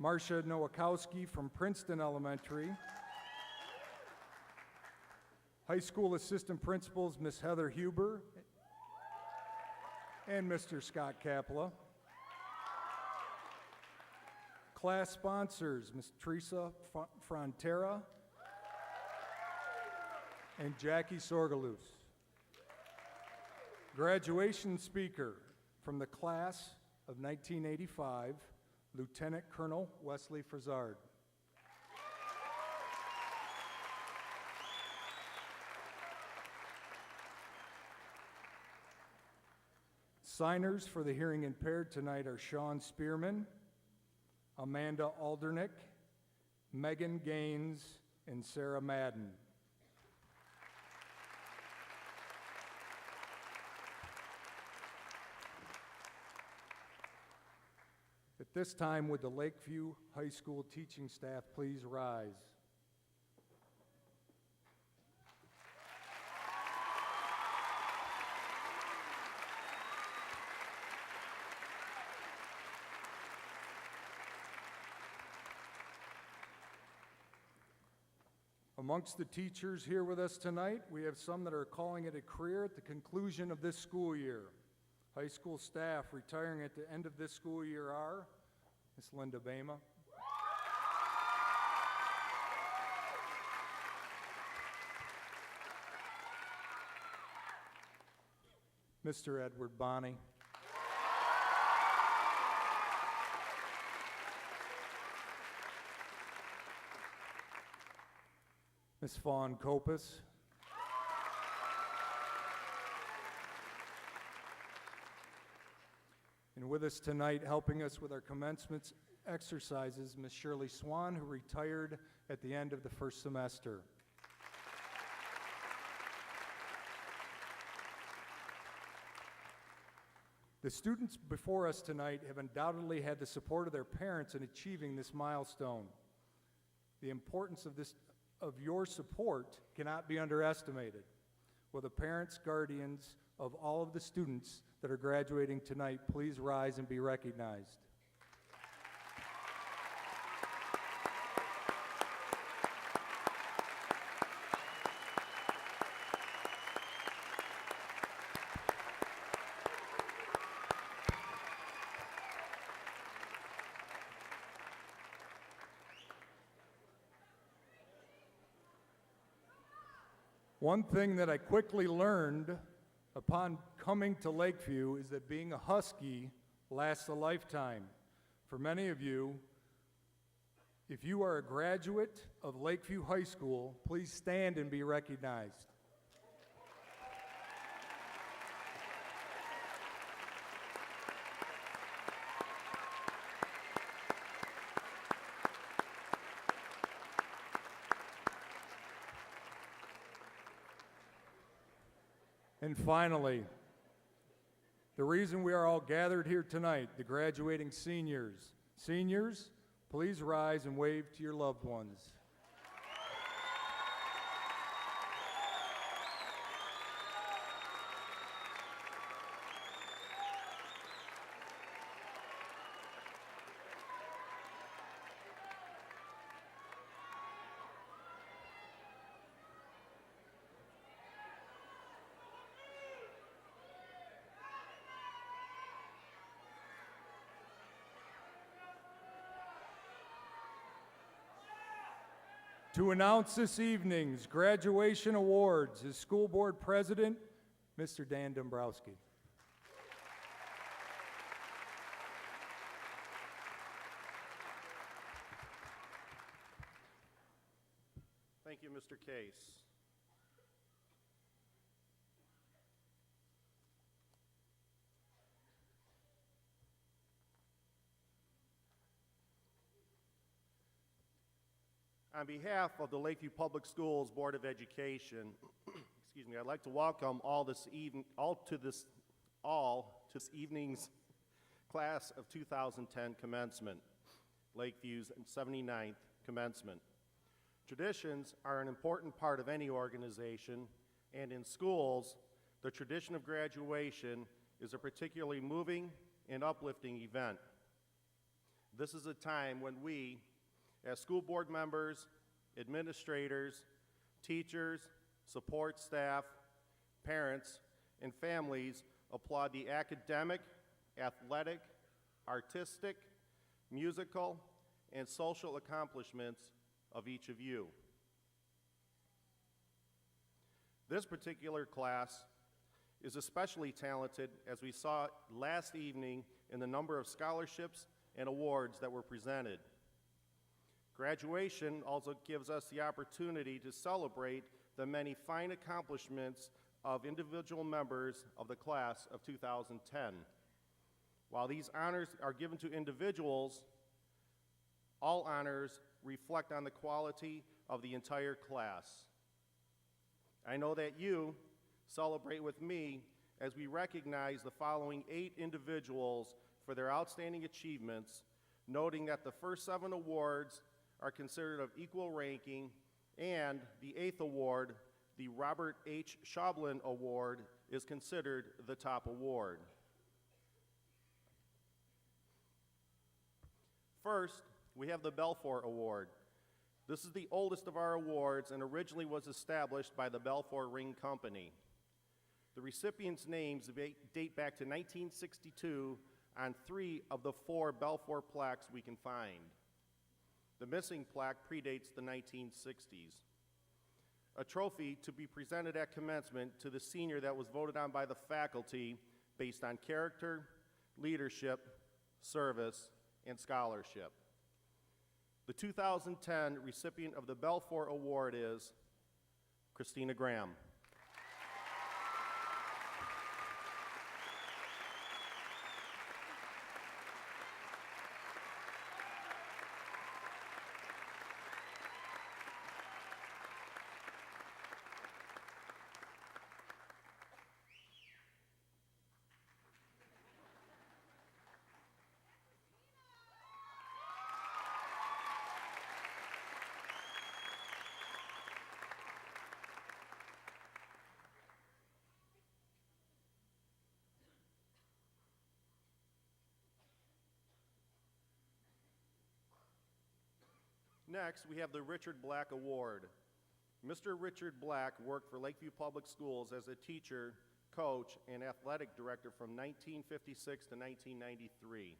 Marcia Nowakowski from Princeton Elementary. High school assistant principals, Miss Heather Huber and Mr. Scott KAPLA. Class sponsors, Ms. Teresa Frontera and Jackie Sorgalus. Graduation speaker from the class of 1985, Lieutenant Colonel Wesley Frizard. Signers for the hearing impaired tonight are Sean Spearman, Amanda Aldernick, Megan Gaines, and Sarah Madden. At this time, would the Lakeview High School teaching staff please rise? Amongst the teachers here with us tonight, we have some that are calling it a career at the conclusion of this school year. High school staff retiring at the end of this school year are Ms. Linda Bama, Mr. Edward Bonney, Ms. Fawn Kopis, and with us tonight, helping us with our commencement exercises, Ms. Shirley Swan, who retired at the end of the first semester. The students before us tonight have undoubtedly had the support of their parents in achieving this milestone. The importance of your support cannot be underestimated. Will the parents, guardians of all of the students that are graduating tonight please rise and be recognized? One thing that I quickly learned upon coming to Lakeview is that being a Husky lasts a lifetime. For many of you, if you are a graduate of Lakeview High School, please stand and be recognized. And finally, the reason we are all gathered here tonight, the graduating seniors. Seniors, please rise and wave to your loved ones. To announce this evening's graduation awards is School Board President, Mr. Dan Dombrowski. Thank you, Mr. Case. On behalf of the Lakeview Public Schools Board of Education, excuse me, I'd like to welcome all to this evening's class of 2010 commencement, Lakeview's 79th commencement. Traditions are an important part of any organization, and in schools, the tradition of graduation is a particularly moving and uplifting event. This is a time when we, as school board members, administrators, teachers, support staff, parents, and families applaud the academic, athletic, artistic, musical, and social accomplishments of each of you. This particular class is especially talented, as we saw last evening in the number of scholarships and awards that were presented. Graduation also gives us the opportunity to celebrate the many fine accomplishments of individual members of the class of 2010. While these honors are given to individuals, all honors reflect on the quality of the entire class. I know that you celebrate with me as we recognize the following 8 individuals for their outstanding achievements, noting that the first 7 awards are considered of equal ranking, and the 8th award, the Robert H. Schaublin Award, is considered the top award. First, we have the Belfour Award. This is the oldest of our awards and originally was established by the Belfour Ring Company. The recipients' names date back to 1962 on 3 of the 4 Belfour plaques we can find. The missing plaque predates the 1960s. A trophy to be presented at commencement to the senior that was voted on by the faculty based on character, leadership, service, and scholarship. The 2010 recipient of the Belfour Award is Christina Graham. Next, we have the Richard Black Award. Mr. Richard Black worked for Lakeview Public Schools as a teacher, coach, and athletic director from 1956 to 1993.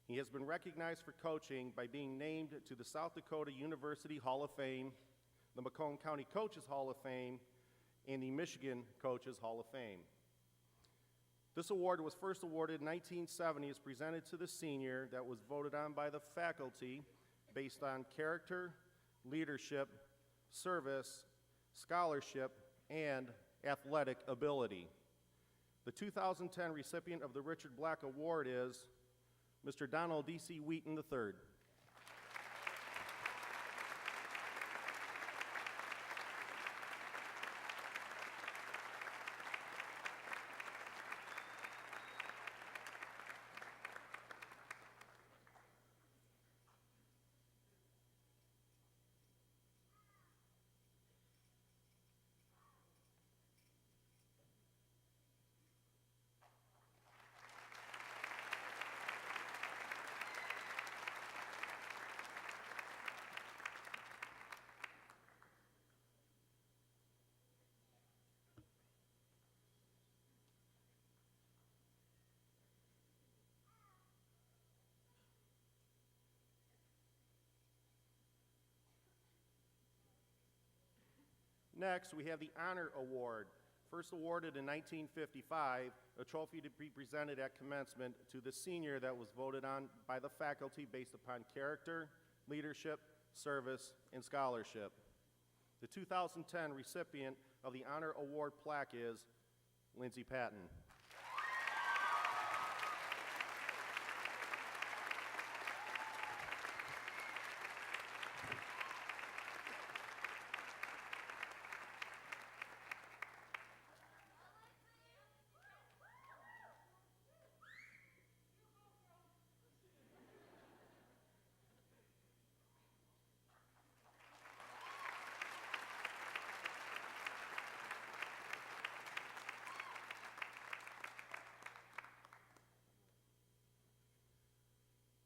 He has been recognized for coaching by being named to the South Dakota University Hall of Fame, the Macomb County Coaches Hall of Fame, and the Michigan Coaches Hall of Fame. This award was first awarded in 1970, is presented to the senior that was voted on by the faculty based on character, leadership, service, scholarship, and athletic ability. The 2010 recipient of the Richard Black Award is Mr. Donald D.C. Wheaton III. Next, we have the Honor Award. First awarded in 1955, a trophy to be presented at commencement to the senior that was voted on by the faculty based upon character, leadership, service, and scholarship. The 2010 recipient of the Honor Award plaque is Lindsay Patton.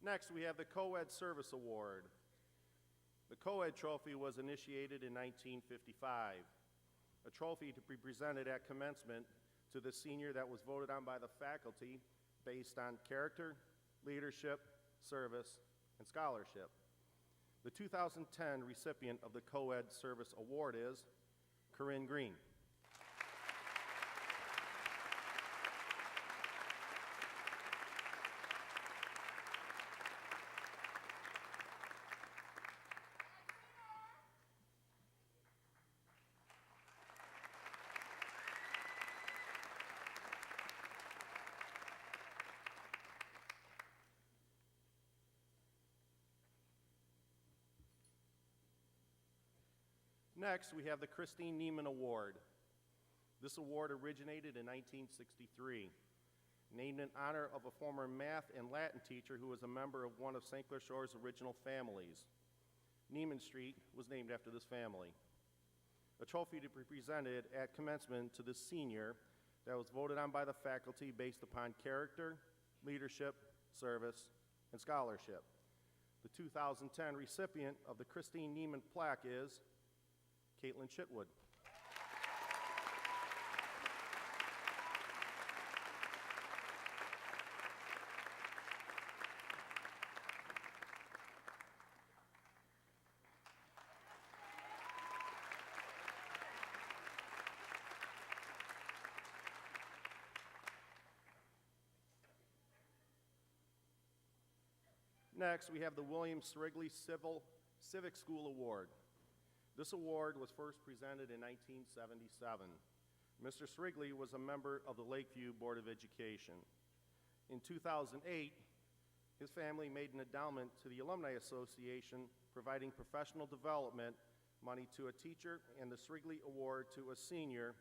Next, we have the Co-Ed Service Award. The Co-Ed Trophy was initiated in 1955, a trophy to be presented at commencement to the senior that was voted on by the faculty based on character, leadership, service, and scholarship. The 2010 recipient of the Co-Ed Service Award is Corinne Green. Next, we have the Christine Neiman Award. This award originated in 1963, named in honor of a former math and Latin teacher who was a member of one of St. Clair Shore's original families. Neiman Street was named after this family. A trophy to be presented at commencement to the senior that was voted on by the faculty based upon character, leadership, service, and scholarship. The 2010 recipient of the Christine Neiman plaque is Caitlin Chitwood. Next, we have the William Srigley Civic School Award. This award was first presented in 1977. Mr. Srigley was a member of the Lakeview Board of Education. In 2008, his family made an endowment to the Alumni Association, providing professional development money to a teacher and the Srigley Award to a senior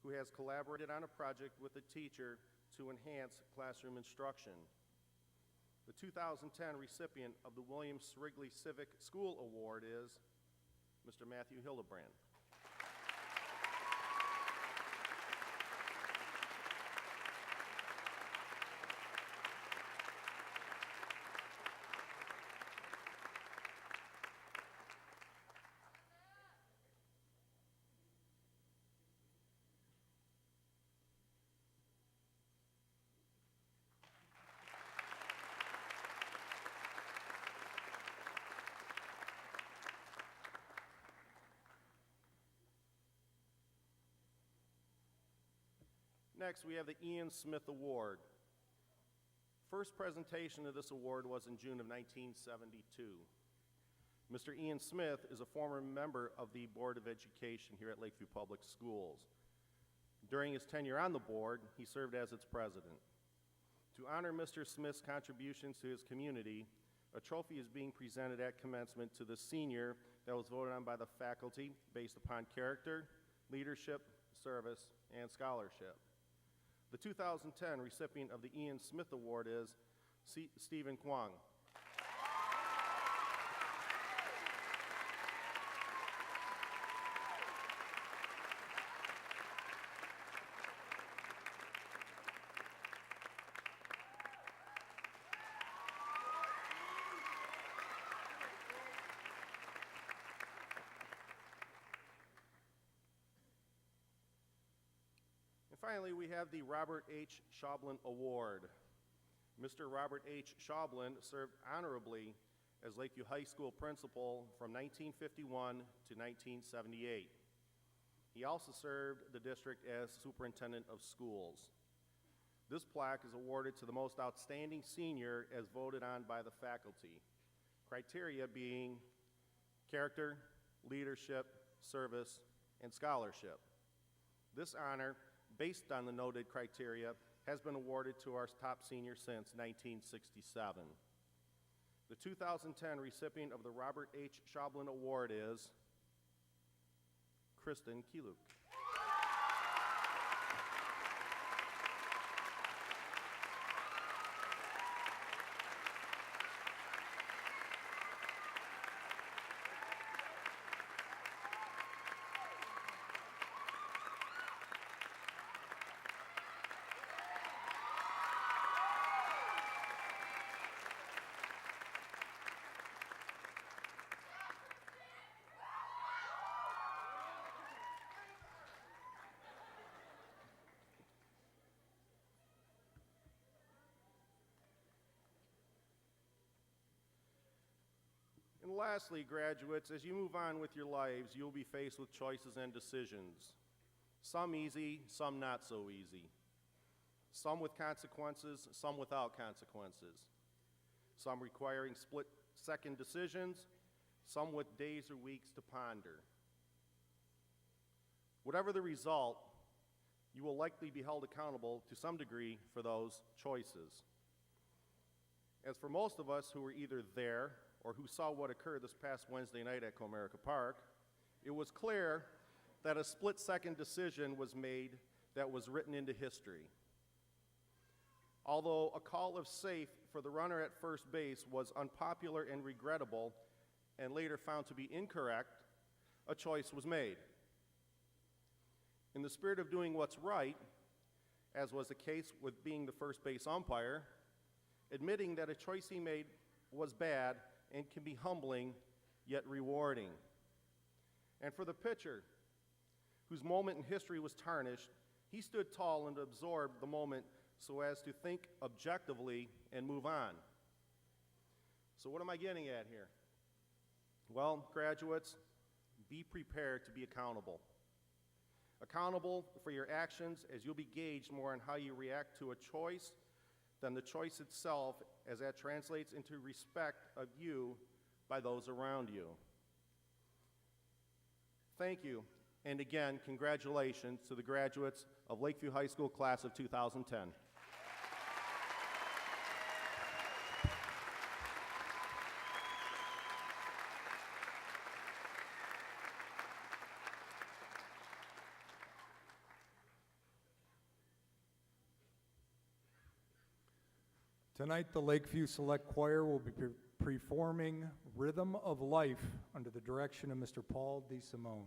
who has collaborated on a project with a teacher to enhance classroom instruction. The 2010 recipient of the William Srigley Civic School Award is Mr. Matthew Hildebrand. Next, we have the Ian Smith Award. First presentation of this award was in June of 1972. Mr. Ian Smith is a former member of the Board of Education here at Lakeview Public Schools. During his tenure on the board, he served as its president. To honor Mr. Smith's contributions to his community, a trophy is being presented at commencement to the senior that was voted on by the faculty based upon character, leadership, service, and scholarship. The 2010 recipient of the Ian Smith Award is Stephen Kwong. Finally, we have the Robert H. Schaublin Award. Mr. Robert H. Schaublin served honorably as Lakeview High School principal from 1951 to 1978. He also served the district as superintendent of schools. This plaque is awarded to the most outstanding senior as voted on by the faculty, criteria being character, leadership, service, and scholarship. This honor, based on the noted criteria, has been awarded to our top senior since 1967. The 2010 recipient of the Robert H. Schaublin Award is Kristen Kieluk. lastly, graduates, as you move on with your lives, you'll be faced with choices and decisions. Some easy, some not so easy. Some with consequences, some without consequences. Some requiring split-second decisions, some with days or weeks to ponder. Whatever the result, you will likely be held accountable to some degree for those choices. As for most of us who were either there or who saw what occurred this past Wednesday night at Comerica Park, it was clear that a split-second decision was made that was written into history. Although a call of safe for the runner at first base was unpopular and regrettable and later found to be incorrect, a choice was made. In the spirit of doing what's right, as was the case with being the first base umpire, admitting that a choice he made was bad and can be humbling yet rewarding. And for the pitcher, whose moment in history was tarnished, he stood tall and absorbed the moment so as to think objectively and move on. So what am I getting at here? Well, graduates, be prepared to be accountable. Accountable for your actions, as you'll be gauged more on how you react to a choice than the choice itself, as that translates into respect of you by those around you. Thank you, and again, congratulations to the graduates of Lakeview High School class of 2010. Tonight, the Lakeview Select Choir will be performing Rhythm of Life under the direction of Mr. Paul DeSimone.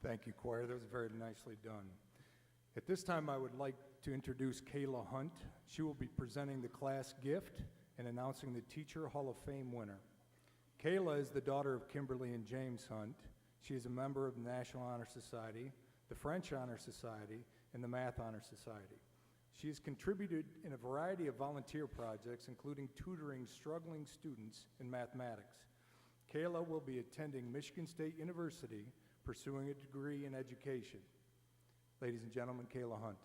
Thank you, choir. That was very nicely done. At this time, I would like to introduce Kayla Hunt. She will be presenting the class gift and announcing the Teacher Hall of Fame winner. Kayla is the daughter of Kimberly and James Hunt. She is a member of the National Honor Society, the French Honor Society, and the Math Honor Society. She has contributed in a variety of volunteer projects, including tutoring struggling students in mathematics. Kayla will be attending Michigan State University, pursuing a degree in education. Ladies and gentlemen, Kayla Hunt.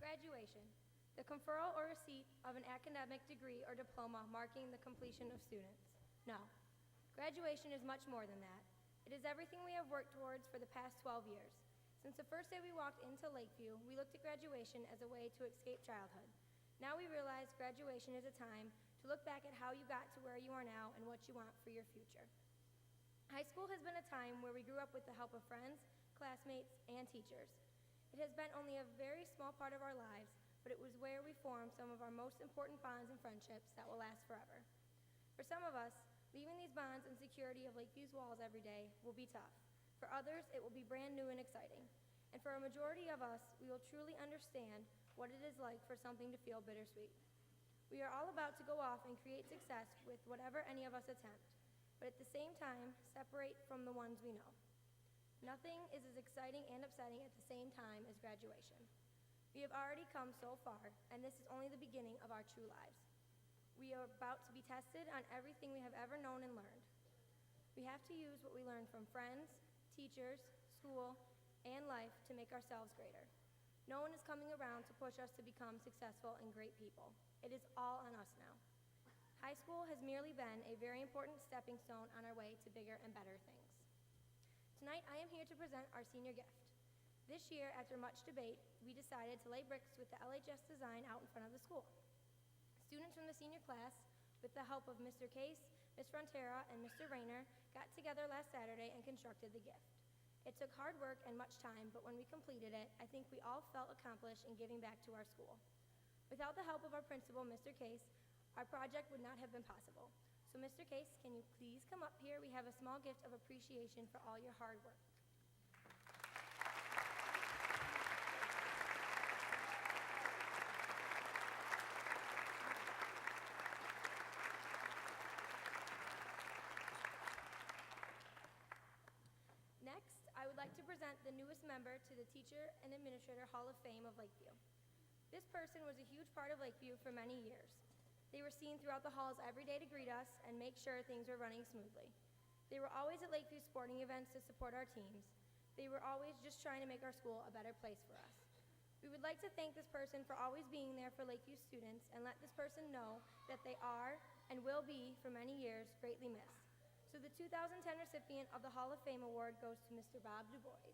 Graduation, the conferral or receipt of an academic degree or diploma marking the completion of students. No, graduation is much more than that. It is everything we have worked towards for the past 12 years. Since the first day we walked into Lakeview, we looked at graduation as a way to escape childhood. Now we realize graduation is a time to look back at how you got to where you are now and what you want for your future. High school has been a time where we grew up with the help of friends, classmates, and teachers. It has been only a very small part of our lives, but it was where we formed some of our most important bonds and friendships that will last forever. For some of us, leaving these bonds and security of Lakeview's walls every day will be tough. For others, it will be brand new and exciting. And for a majority of us, we will truly understand what it is like for something to feel bittersweet. We are all about to go off and create success with whatever any of us attempt, but at the same time, separate from the ones we know. Nothing is as exciting and upsetting at the same time as graduation. We have already come so far, and this is only the beginning of our true lives. We are about to be tested on everything we have ever known and learned. We have to use what we learned from friends, teachers, school, and life to make ourselves greater. No one is coming around to push us to become successful and great people. It is all on us now. High school has merely been a very important stepping stone on our way to bigger and better things. Tonight, I am here to present our senior gift. This year, after much debate, we decided to lay bricks with the LHS design out in front of the school. Students from the senior class, with the help of Mr. Case, Ms. Frontera, and Mr. Rayner, got together last Saturday and constructed the gift. It took hard work and much time, but when we completed it, I think we all felt accomplished in giving back to our school. Without the help of our principal, Mr. Case, our project would not have been possible. So Mr. Case, can you please come up here? We have a small gift of appreciation for all your hard work. Next, I would like to present the newest member to the Teacher and Administrator Hall of Fame of Lakeview. This person was a huge part of Lakeview for many years. They were seen throughout the halls every day to greet us and make sure things were running smoothly. They were always at Lakeview sporting events to support our teams. They were always just trying to make our school a better place for us. We would like to thank this person for always being there for Lakeview students and let this person know that they are and will be for many years greatly missed. So the 2010 recipient of the Hall of Fame Award goes to Mr. Bob Du Bois.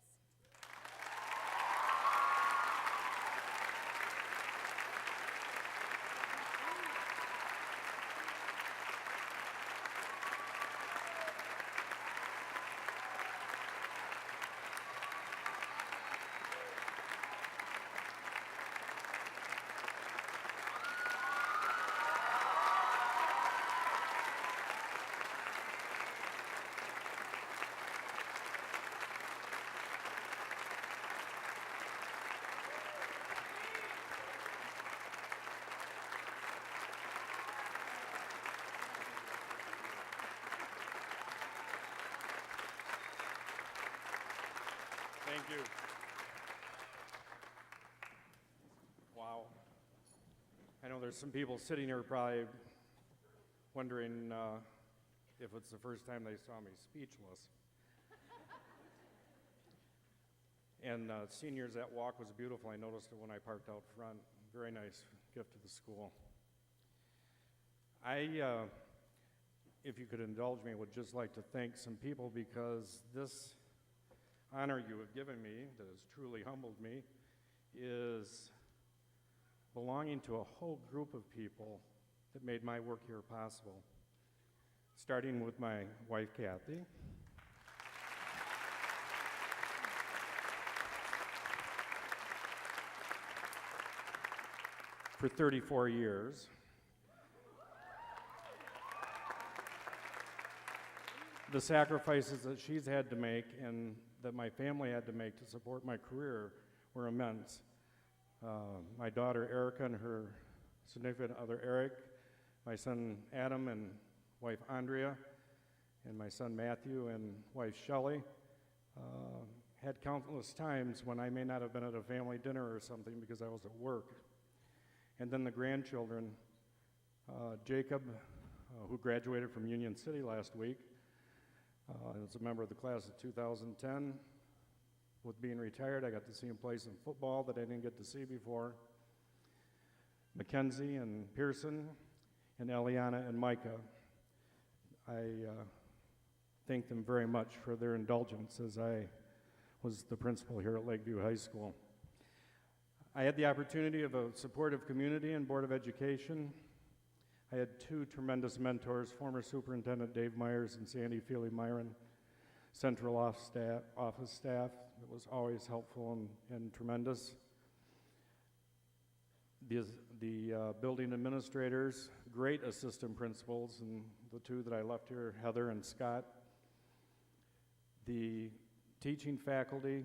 Thank you. Wow. I know there's some people sitting here probably wondering if it's the first time they saw me speechless. And seniors, that walk was beautiful. I noticed it when I parked out front. Very nice gift to the school. If you could indulge me, would just like to thank some people because this honor you have given me, that has truly humbled me, is belonging to a whole group of people that made my work here possible. Starting with my wife, Kathy. for 34 years. The sacrifices that she's had to make and that my family had to make to support my career were immense. My daughter Erica and her significant other Eric, my son Adam and wife Andrea, and my son Matthew and wife Shelley had countless times when I may not have been at a family dinner or something because I was at work. And then the grandchildren, Jacob, who graduated from Union City last week, as a member of the class of 2010. With being retired, I got to see him play some football that I didn't get to see before. Mackenzie and Pearson, and Eliana and Micah. I thank them very much for their indulgence as I was the principal here at Lakeview High School. I had the opportunity of a supportive community and Board of Education. I had two tremendous mentors, former Superintendent Dave Myers and Sandy Feely-Myron, central office staff. It was always helpful and tremendous. The building administrators, great assistant principals, and the two that I left here, Heather and Scott. The teaching faculty,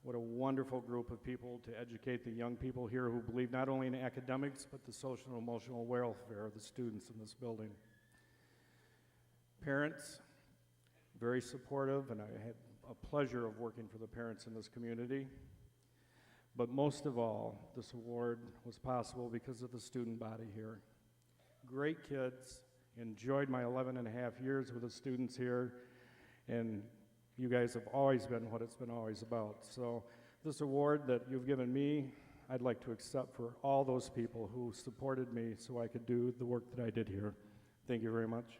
what a wonderful group of people to educate the young people here who believe not only in academics, but the social and emotional welfare of the students in this building. Parents, very supportive, and I had a pleasure of working for the parents in this community. But most of all, this award was possible because of the student body here. Great kids, enjoyed my 11 and a half years with the students here, and you guys have always been what it's been always about. So this award that you've given me, I'd like to accept for all those people who supported me so I could do the work that I did here. Thank you very much.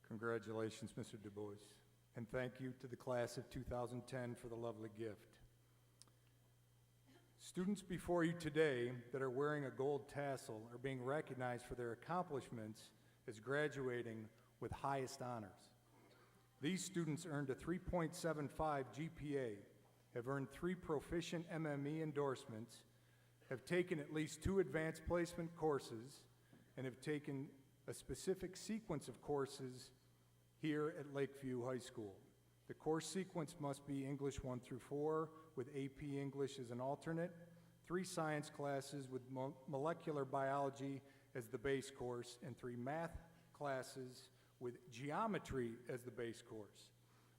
Congratulations, Mr. Du Bois, and thank you to the class of 2010 for the lovely gift. Students before you today that are wearing a gold tassel are being recognized for their accomplishments as graduating with highest honors. These students earned a 3.75 GPA, have earned 3 proficient MME endorsements, have taken at least 2 advanced placement courses, and have taken a specific sequence of courses here at Lakeview High School. The course sequence must be English 1 through 4 with AP English as an alternate, 3 science classes with molecular biology as the base course, and 3 math classes with geometry as the base course.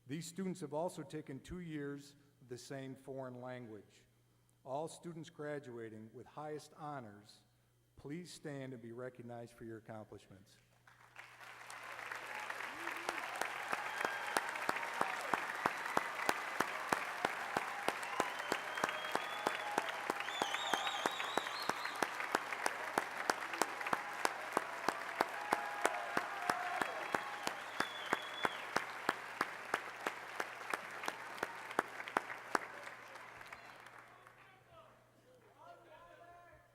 These students have also taken 2 years of the same foreign language. All students graduating with highest honors, please stand and be recognized for your accomplishments.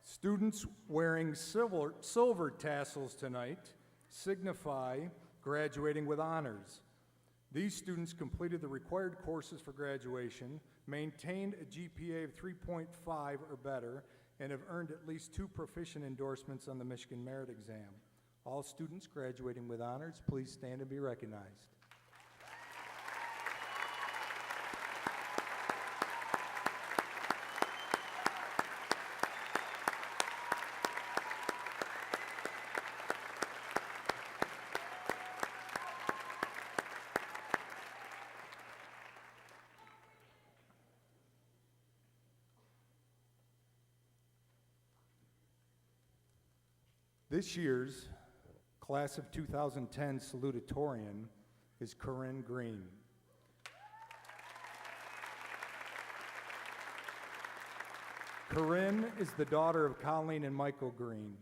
Students wearing silver tassels tonight signify graduating with honors. These students completed the required courses for graduation, maintained a GPA of 3.5 or better, and have earned at least 2 proficient endorsements on the Michigan Merit Exam. All students graduating with honors, please stand and be recognized. This year's class of 2010 salutatorian is Corinne Green. Corinne is the daughter of Colleen and Michael Green.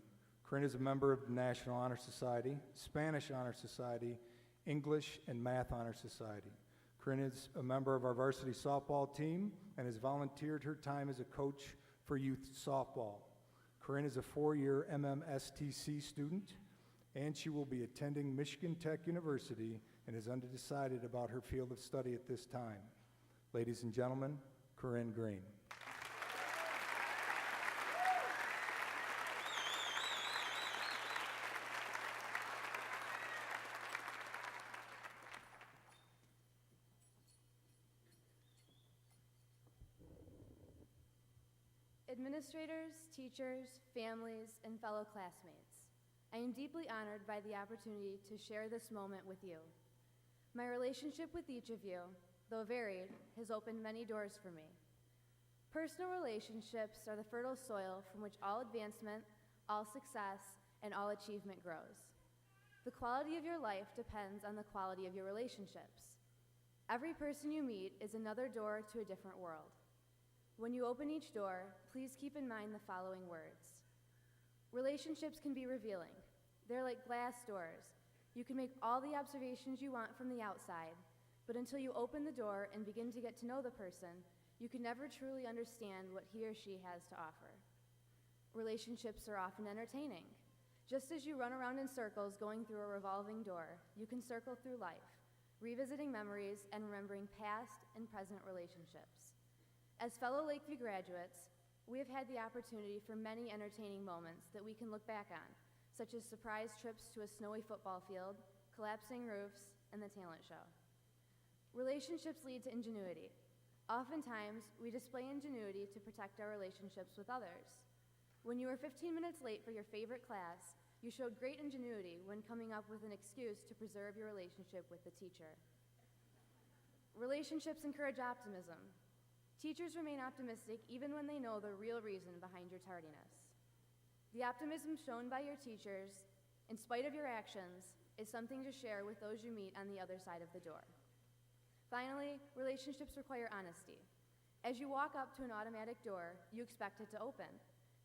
Corinne is a member of the National Honor Society, Spanish Honor Society, English and Math Honor Society. Corinne is a member of our varsity softball team and has volunteered her time as a coach for youth softball. Corinne is a 4-year MMSTC student, and she will be attending Michigan Tech University and is undecided about her field of study at this time. Ladies and gentlemen, Corinne Green. Administrators, teachers, families, and fellow classmates, I am deeply honored by the opportunity to share this moment with you. My relationship with each of you, though varied, has opened many doors for me. Personal relationships are the fertile soil from which all advancement, all success, and all achievement grows. The quality of your life depends on the quality of your relationships. Every person you meet is another door to a different world. When you open each door, please keep in mind the following words. Relationships can be revealing. They're like glass doors. You can make all the observations you want from the outside, but until you open the door and begin to get to know the person, you can never truly understand what he or she has to offer. Relationships are often entertaining. Just as you run around in circles going through a revolving door, you can circle through life, revisiting memories and remembering past and present relationships. As fellow Lakeview graduates, we have had the opportunity for many entertaining moments that we can look back on, such as surprise trips to a snowy football field, collapsing roofs, and the talent show. Relationships lead to ingenuity. Oftentimes, we display ingenuity to protect our relationships with others. When you were 15 minutes late for your favorite class, you showed great ingenuity when coming up with an excuse to preserve your relationship with the teacher. Relationships encourage optimism. Teachers remain optimistic even when they know the real reason behind your tardiness. The optimism shown by your teachers, in spite of your actions, is something to share with those you meet on the other side of the door. Finally, relationships require honesty. As you walk up to an automatic door, you expect it to open.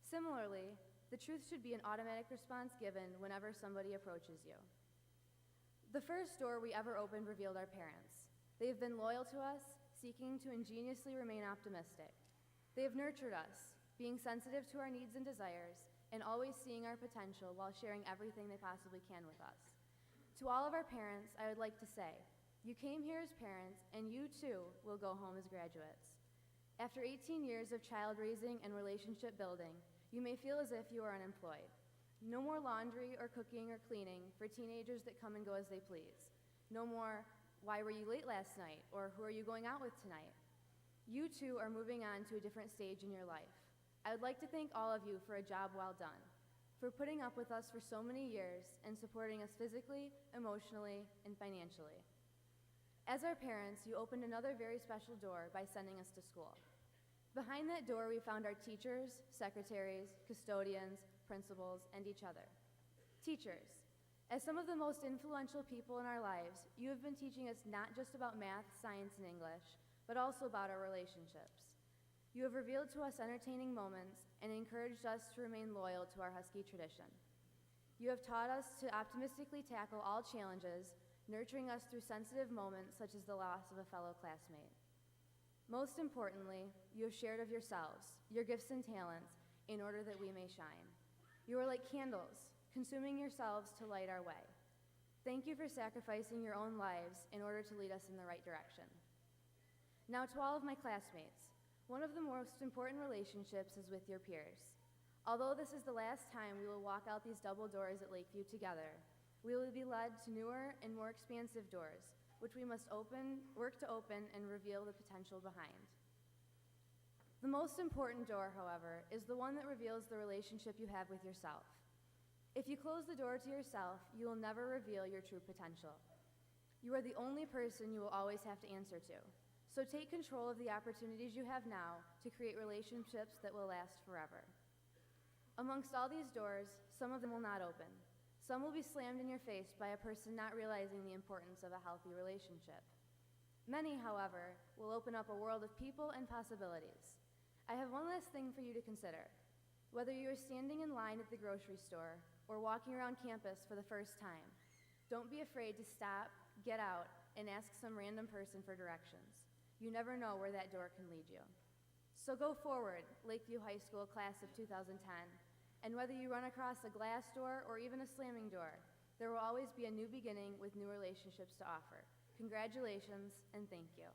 Similarly, the truth should be an automatic response given whenever somebody approaches you. The first door we ever opened revealed our parents. They have been loyal to us, seeking to ingeniously remain optimistic. They have nurtured us, being sensitive to our needs and desires, and always seeing our potential while sharing everything they possibly can with us. To all of our parents, I would like to say, you came here as parents, and you too will go home as graduates. After 18 years of child raising and relationship building, you may feel as if you are unemployed. No more laundry or cooking or cleaning for teenagers that come and go as they please. No more, why were you late last night? Or who are you going out with tonight? You too are moving on to a different stage in your life. I would like to thank all of you for a job well done, for putting up with us for so many years and supporting us physically, emotionally, and financially. As our parents, you opened another very special door by sending us to school. Behind that door, we found our teachers, secretaries, custodians, principals, and each other. Teachers, as some of the most influential people in our lives, you have been teaching us not just about math, science, and English, but also about our relationships. You have revealed to us entertaining moments and encouraged us to remain loyal to our Husky tradition. You have taught us to optimistically tackle all challenges, nurturing us through sensitive moments such as the loss of a fellow classmate. Most importantly, you have shared of yourselves, your gifts and talents, in order that we may shine. You are like candles, consuming yourselves to light our way. Thank you for sacrificing your own lives in order to lead us in the right direction. Now to all of my classmates, one of the most important relationships is with your peers. Although this is the last time we will walk out these double doors at Lakeview together, we will be led to newer and more expansive doors, which we must work to open and reveal the potential behind. The most important door, however, is the one that reveals the relationship you have with yourself. If you close the door to yourself, you will never reveal your true potential. You are the only person you will always have to answer to. So take control of the opportunities you have now to create relationships that will last forever. Amongst all these doors, some of them will not open. Some will be slammed in your face by a person not realizing the importance of a healthy relationship. Many, however, will open up a world of people and possibilities. I have one last thing for you to consider. Whether you are standing in line at the grocery store or walking around campus for the first time, don't be afraid to stop, get out, and ask some random person for directions. You never know where that door can lead you. So go forward, Lakeview High School class of 2010, and whether you run across a glass door or even a slamming door, there will always be a new beginning with new relationships to offer. Congratulations, and thank you.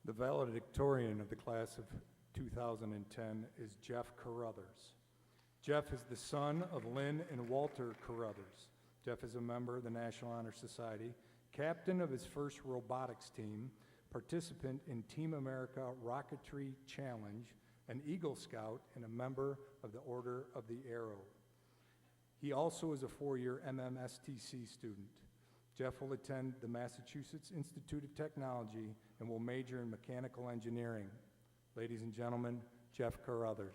The valedictorian of the class of 2010 is Jeff Carruthers. Jeff is the son of Lynn and Walter Carruthers. Jeff is a member of the National Honor Society, captain of his first robotics team, participant in Team America Rocketry Challenge, an Eagle Scout, and a member of the Order of the Arrow. He also is a four-year MMSTC student. Jeff will attend the Massachusetts Institute of Technology and will major in mechanical engineering. Ladies and gentlemen, Jeff Carruthers.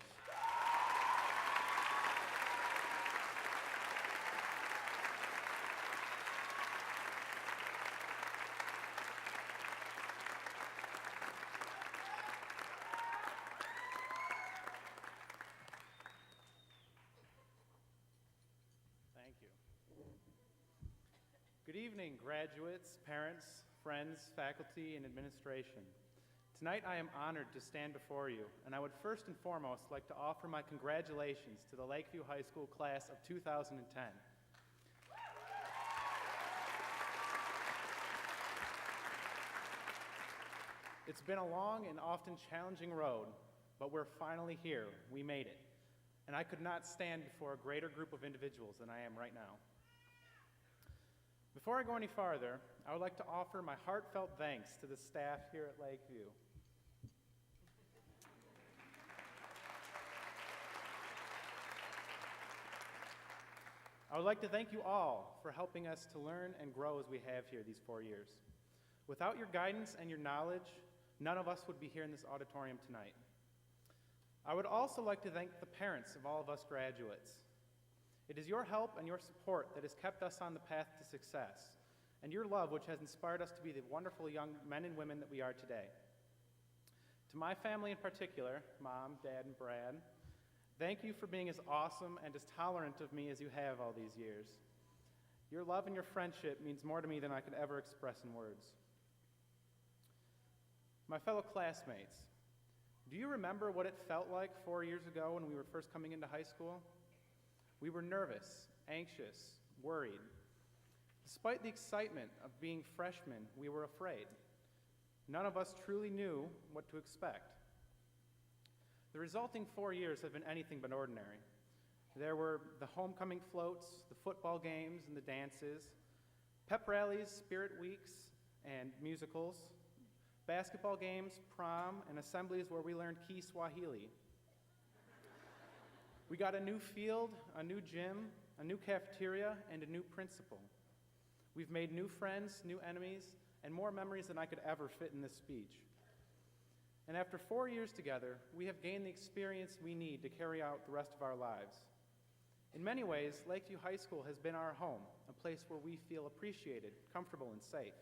Thank you. Good evening, graduates, parents, friends, faculty, and administration. Tonight I am honored to stand before you, and I would first and foremost like to offer my congratulations to the Lakeview High School class of 2010. It's been a long and often challenging road, but we're finally here. We made it. And I could not stand before a greater group of individuals than I am right now. Before I go any farther, I would like to offer my heartfelt thanks to the staff here at Lakeview. I would like to thank you all for helping us to learn and grow as we have here these 4 years. Without your guidance and your knowledge, none of us would be here in this auditorium tonight. I would also like to thank the parents of all of us graduates. It is your help and your support that has kept us on the path to success, and your love which has inspired us to be the wonderful young men and women that we are today. To my family in particular, Mom, Dad, and Brad, thank you for being as awesome and as tolerant of me as you have all these years. Your love and your friendship means more to me than I could ever express in words. My fellow classmates, do you remember what it felt like 4 years ago when we were first coming into high school? We were nervous, anxious, worried. Despite the excitement of being freshmen, we were afraid. None of us truly knew what to expect. The resulting 4 years have been anything but ordinary. There were the homecoming floats, the football games and the dances, pep rallies, spirit weeks, and musicals, basketball games, prom, and assemblies where we learned Key Swahili. We got a new field, a new gym, a new cafeteria, and a new principal. We've made new friends, new enemies, and more memories than I could ever fit in this speech. And after 4 years together, we have gained the experience we need to carry out the rest of our lives. In many ways, Lakeview High School has been our home, a place where we feel appreciated, comfortable, and safe.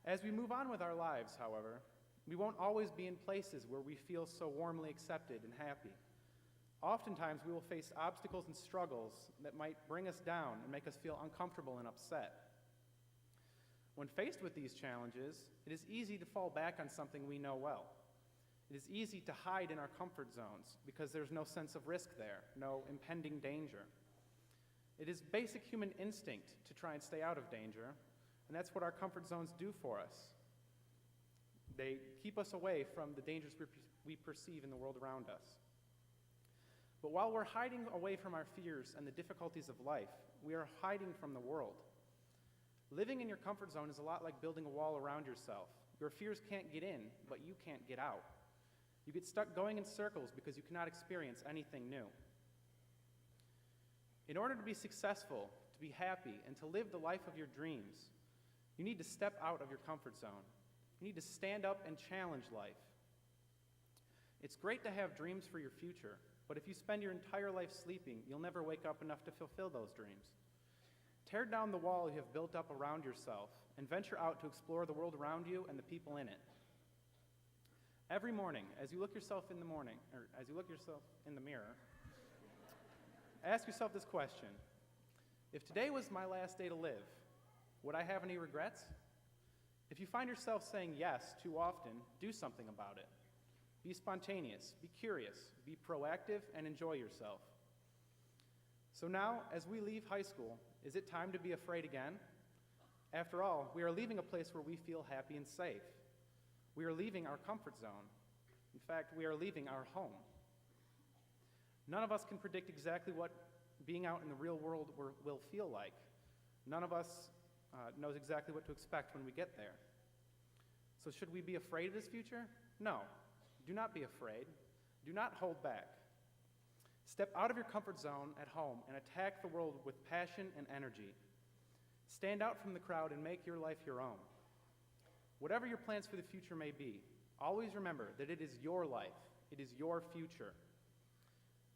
As we move on with our lives, however, we won't always be in places where we feel so warmly accepted and happy. Oftentimes, we will face obstacles and struggles that might bring us down and make us feel uncomfortable and upset. When faced with these challenges, it is easy to fall back on something we know well. It is easy to hide in our comfort zones because there's no sense of risk there, no impending danger. It is basic human instinct to try and stay out of danger, and that's what our comfort zones do for us. They keep us away from the dangers we perceive in the world around us. But while we're hiding away from our fears and the difficulties of life, we are hiding from the world. Living in your comfort zone is a lot like building a wall around yourself. Your fears can't get in, but you can't get out. You get stuck going in circles because you cannot experience anything new. In order to be successful, to be happy, and to live the life of your dreams, you need to step out of your comfort zone. You need to stand up and challenge life. It's great to have dreams for your future, but if you spend your entire life sleeping, you'll never wake up enough to fulfill those dreams. Tear down the wall you have built up around yourself and venture out to explore the world around you and the people in it. Every morning, as you look yourself in the mirror, ask yourself this question: if today was my last day to live, would I have any regrets? If you find yourself saying yes too often, do something about it. Be spontaneous, be curious, be proactive, and enjoy yourself. So now, as we leave high school, is it time to be afraid again? After all, we are leaving a place where we feel happy and safe. We are leaving our comfort zone. In fact, we are leaving our home. None of us can predict exactly what being out in the real world will feel like. None of us knows exactly what to expect when we get there. So should we be afraid of this future? No. Do not be afraid. Do not hold back. Step out of your comfort zone at home and attack the world with passion and energy. Stand out from the crowd and make your life your own. Whatever your plans for the future may be, always remember that it is your life. It is your future.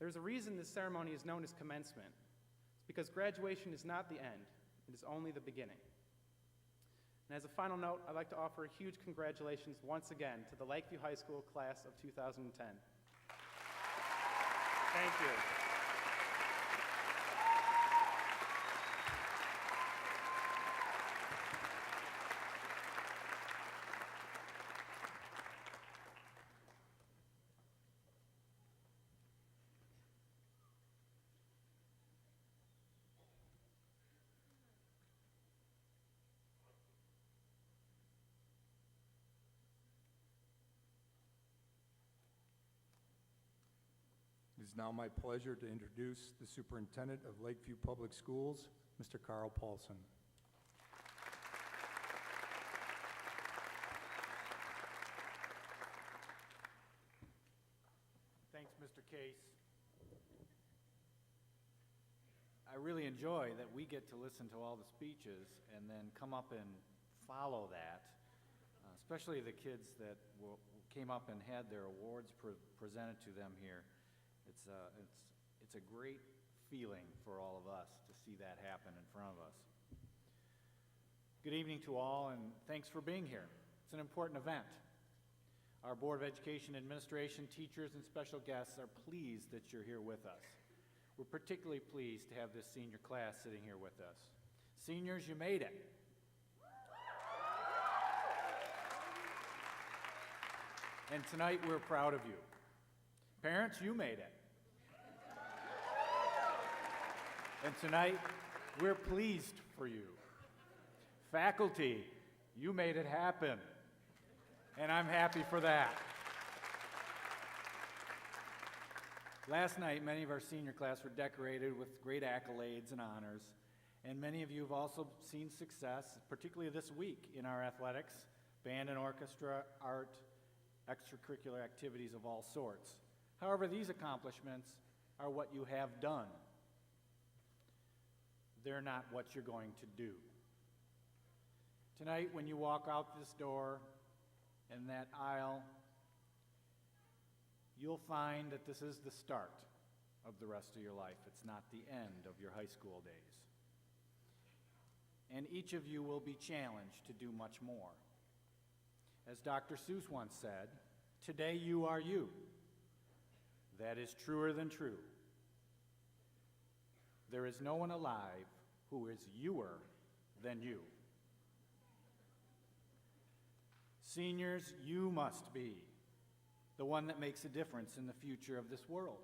There's a reason this ceremony is known as commencement. It's because graduation is not the end. It is only the beginning. And as a final note, I'd like to offer a huge congratulations once again to the Lakeview High School class of 2010. Thank you. It is now my pleasure to introduce the Superintendent of Lakeview Public Schools, Mr. Karl Paulson. Thanks, Mr. Case. I really enjoy that we get to listen to all the speeches and then come up and follow that, especially the kids that came up and had their awards presented to them here. It's a great feeling for all of us to see that happen in front of us. Good evening to all, and thanks for being here. It's an important event. Our Board of Education administration, teachers, and special guests are pleased that you're here with us. We're particularly pleased to have this senior class sitting here with us. Seniors, you made it. And tonight we're proud of you. Parents, you made it. And tonight, we're pleased for you. Faculty, you made it happen. And I'm happy for that. Last night, many of our senior class were decorated with great accolades and honors. And many of you have also seen success, particularly this week, in our athletics, band and orchestra, art, extracurricular activities of all sorts. However, these accomplishments are what you have done. They're not what you're going to do. Tonight, when you walk out this door and that aisle, you'll find that this is the start of the rest of your life. It's not the end of your high school days. And each of you will be challenged to do much more. As Dr. Seuss once said, today you are you. That is truer than true. There is no one alive who is youer than you. Seniors, you must be the one that makes a difference in the future of this world.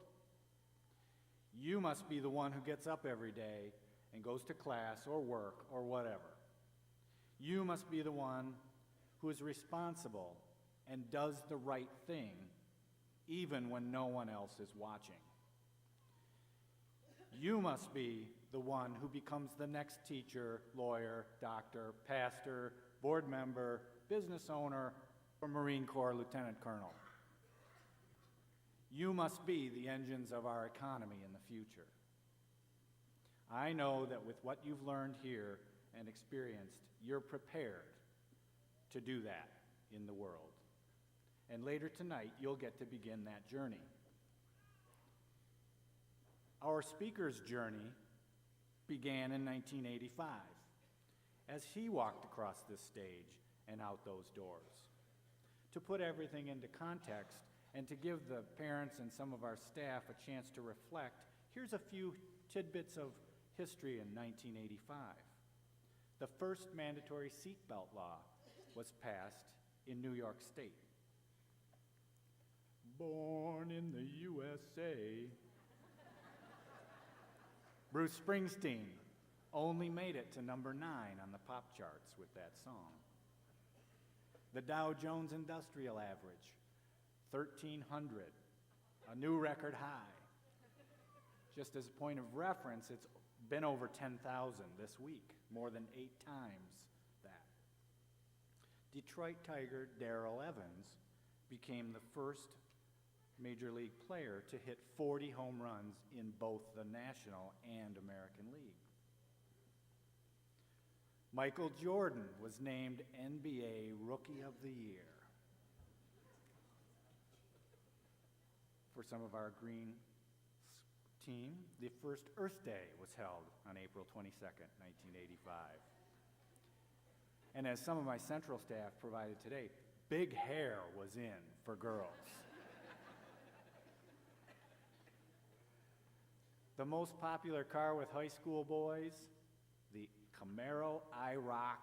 You must be the one who gets up every day and goes to class or work or whatever. You must be the one who is responsible and does the right thing even when no one else is watching. You must be the one who becomes the next teacher, lawyer, doctor, pastor, board member, business owner, or Marine Corps lieutenant colonel. You must be the engines of our economy in the future. I know that with what you've learned here and experienced, you're prepared to do that. in the world. And later tonight, you'll get to begin that journey. Our speaker's journey began in 1985 as he walked across this stage and out those doors. To put everything into context and to give the parents and some of our staff a chance to reflect, here's a few tidbits of history in 1985. The first mandatory seatbelt law was passed in New York State. Born in the USA. Bruce Springsteen only made it to number 9 on the pop charts with that song. The Dow Jones Industrial Average, 1,300, a new record high. Just as a point of reference, it's been over 10,000 this week, more than 8 times that. Detroit Tiger Darrell Evans became the first Major League player to hit 40 home runs in both the National and American League. Michael Jordan was named NBA Rookie of the Year. For some of our green team, the first Earth Day was held on April 22nd, 1985. And as some of my Central staff provided today, big hair was in for girls. The most popular car with high school boys, the Camaro IROC.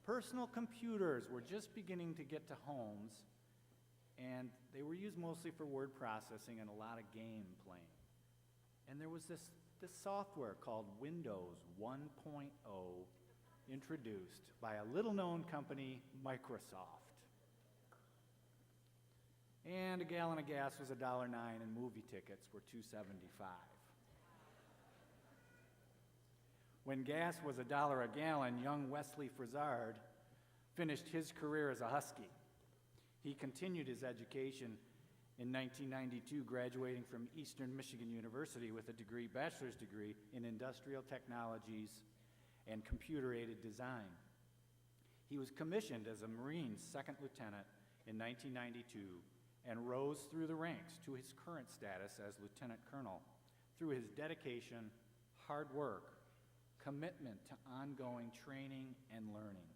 Personal computers were just beginning to get to homes, and they were used mostly for word processing and a lot of game playing. And there was this software called Windows 1.0 introduced by a little-known company, Microsoft. And a gallon of gas was $1.09 and movie tickets were $2.75. When gas was $1 a gallon, young Wesley Frizzard finished his career as a Husky. He continued his education in 1992, graduating from Eastern Michigan University with a bachelor's degree in industrial technologies and computer-aided design. He was commissioned as a Marine second lieutenant in 1992 and rose through the ranks to his current status as lieutenant colonel through his dedication, hard work, commitment to ongoing training and learning.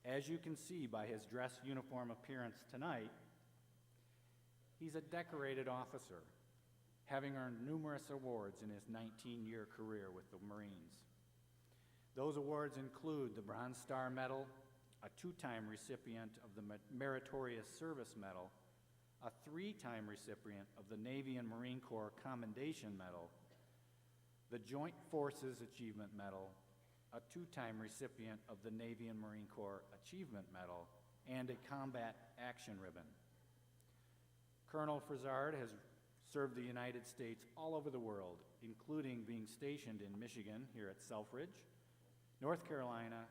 As you can see by his dress uniform appearance tonight, he's a decorated officer, having earned numerous awards in his 19-year career with the Marines. Those awards include the Bronze Star Medal, a 2-time recipient of the Meritorious Service Medal, a 3-time recipient of the Navy and Marine Corps Commendation Medal, the Joint Forces Achievement Medal, a 2-time recipient of the Navy and Marine Corps Achievement Medal, and a Combat Action Ribbon. Colonel Frizzard has served the United States all over the world, including being stationed in Michigan, here at Selfridge, North Carolina,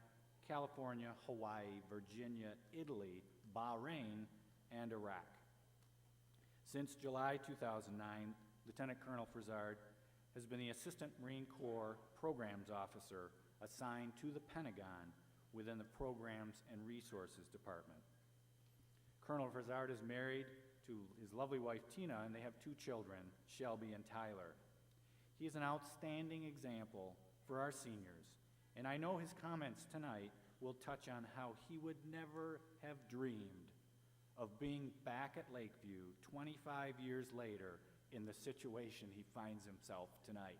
California, Hawaii, Virginia, Italy, Bahrain, and Iraq. Since July 2009, Lieutenant Colonel Frizzard has been the Assistant Marine Corps Programs Officer assigned to the Pentagon within the Programs and Resources Department. Colonel Frizzard is married to his lovely wife Tina, and they have 2 children, Shelby and Tyler. He is an outstanding example for our seniors, and I know his comments tonight will touch on how he would never have dreamed of being back at Lakeview 25 years later in the situation he finds himself tonight.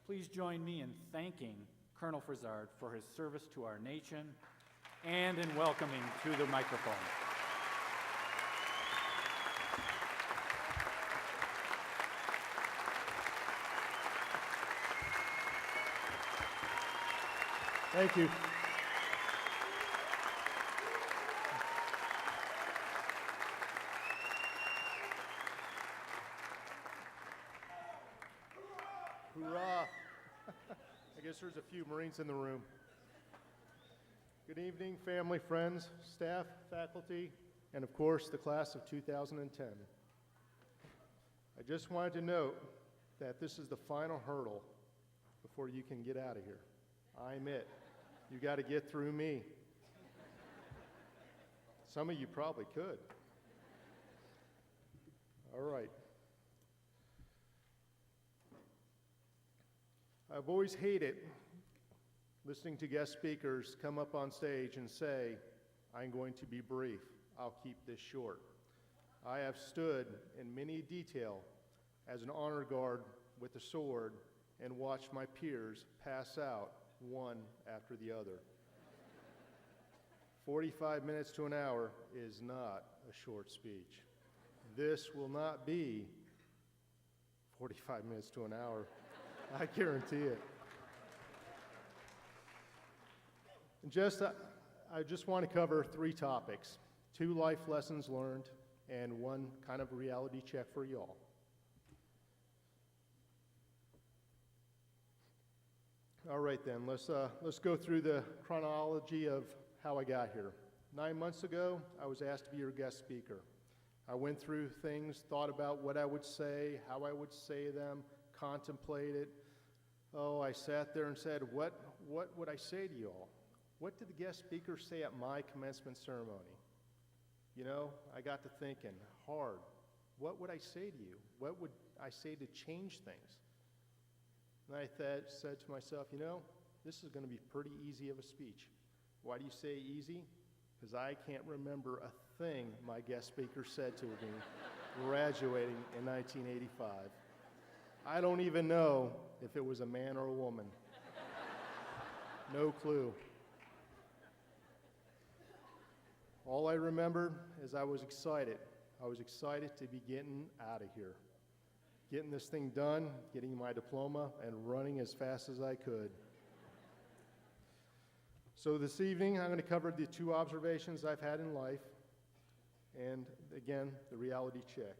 Please join me in thanking Colonel Frizzard for his service to our nation and in welcoming to the microphone. Thank you. Hoorah! I guess there's a few Marines in the room. Good evening, family, friends, staff, faculty, and of course, the class of 2010. I just wanted to note that this is the final hurdle before you can get out of here. I'm it. You got to get through me. Some of you probably could. All right. I've always hated listening to guest speakers come up on stage and say, I'm going to be brief. I'll keep this short. I have stood in many detail as an honor guard with a sword and watched my peers pass out one after the other. 45 minutes to an hour is not a short speech. This will not be 45 minutes to an hour. I guarantee it. I just want to cover 3 topics, 2 life lessons learned, and 1 kind of reality check for y'all. All right then, let's go through the chronology of how I got here. 9 months ago, I was asked to be your guest speaker. I went through things, thought about what I would say, how I would say them, contemplated. Oh, I sat there and said, what would I say to you all? What did the guest speaker say at my commencement ceremony? You know, I got to thinking hard. What would I say to you? What would I say to change things? And I said to myself, you know, this is going to be pretty easy of a speech. Why do you say easy? Because I can't remember a thing my guest speaker said to me graduating in 1985. I don't even know if it was a man or a woman. No clue. All I remembered is I was excited. I was excited to be getting out of here, getting this thing done, getting my diploma, and running as fast as I could. So this evening, I'm going to cover the 2 observations I've had in life, and again, the reality check.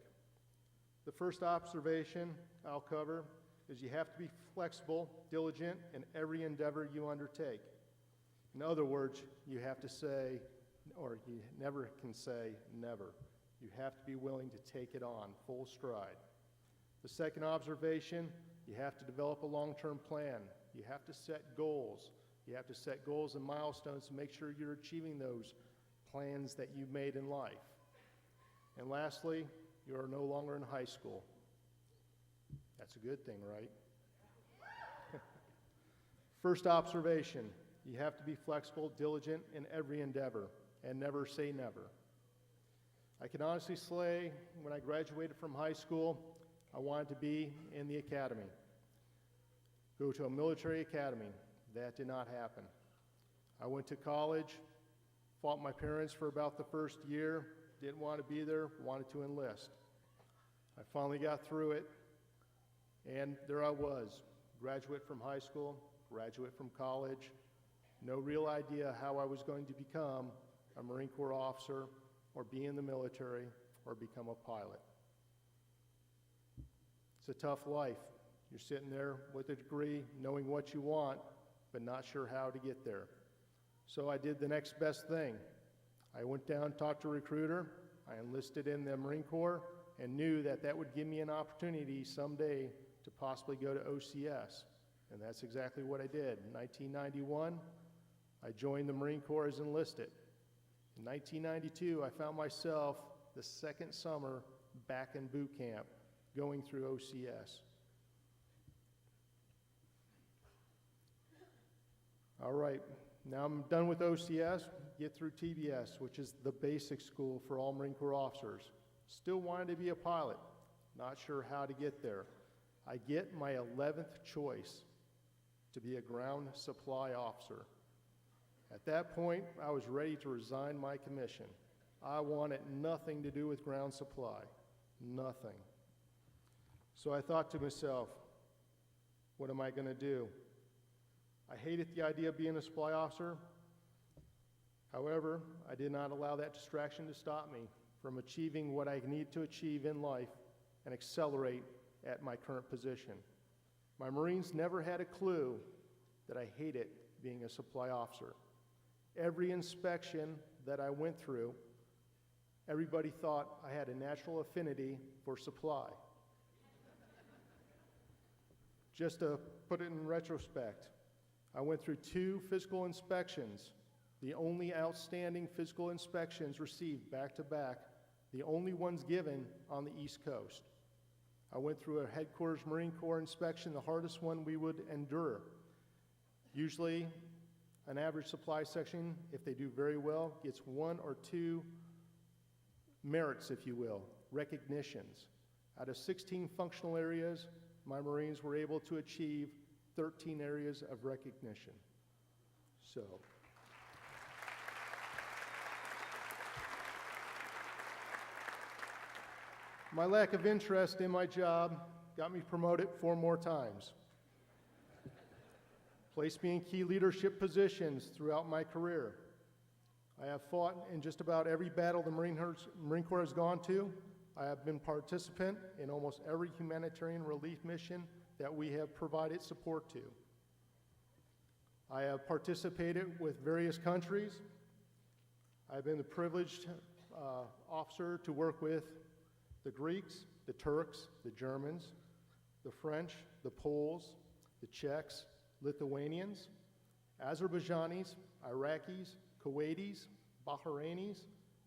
The first observation I'll cover is you have to be flexible, diligent in every endeavor you undertake. In other words, you have to say, or you never can say never. You have to be willing to take it on full stride. The second observation, you have to develop a long-term plan. You have to set goals. You have to set goals and milestones to make sure you're achieving those plans that you made in life. And lastly, you are no longer in high school. That's a good thing, right? First observation, you have to be flexible, diligent in every endeavor, and never say never. I can honestly say, when I graduated from high school, I wanted to be in the academy, go to a military academy. That did not happen. I went to college, fought my parents for about the first year, didn't want to be there, wanted to enlist. I finally got through it, and there I was, graduate from high school, graduate from college, no real idea how I was going to become a Marine Corps officer, or be in the military, or become a pilot. It's a tough life. You're sitting there with a degree, knowing what you want, but not sure how to get there. So I did the next best thing. I went down, talked to a recruiter, I enlisted in the Marine Corps, and knew that that would give me an opportunity someday to possibly go to OCS. And that's exactly what I did. In 1991, I joined the Marine Corps as enlisted. In 1992, I found myself the second summer back in boot camp, going through OCS. All right, now I'm done with OCS, get through TBS, which is the basic school for all Marine Corps officers. Still wanted to be a pilot, not sure how to get there. I get my 11th choice to be a ground supply officer. At that point, I was ready to resign my commission. I wanted nothing to do with ground supply, nothing. So I thought to myself, what am I going to do? I hated the idea of being a supply officer. However, I did not allow that distraction to stop me from achieving what I need to achieve in life and accelerate at my current position. My Marines never had a clue that I hated being a supply officer. Every inspection that I went through, everybody thought I had a natural affinity for supply. Just to put it in retrospect, I went through 2 physical inspections, the only outstanding physical inspections received back to back, the only ones given on the East Coast. I went through a headquarters Marine Corps inspection, the hardest one we would endure. Usually, an average supply section, if they do very well, gets 1 or 2 merits, if you will, recognitions. Out of 16 functional areas, my Marines were able to achieve 13 areas of recognition. So, my lack of interest in my job got me promoted 4 more times. Placed me in key leadership positions throughout my career. I have fought in just about every battle the Marine Corps has gone to. I have been participant in almost every humanitarian relief mission that we have provided support to. I have participated with various countries. I've been the privileged officer to work with the Greeks, the Turks, the Germans, the French, the Poles, the Czechs, Lithuanians, Azerbaijanis, Iraqis, Kuwaitis, Bahrainis,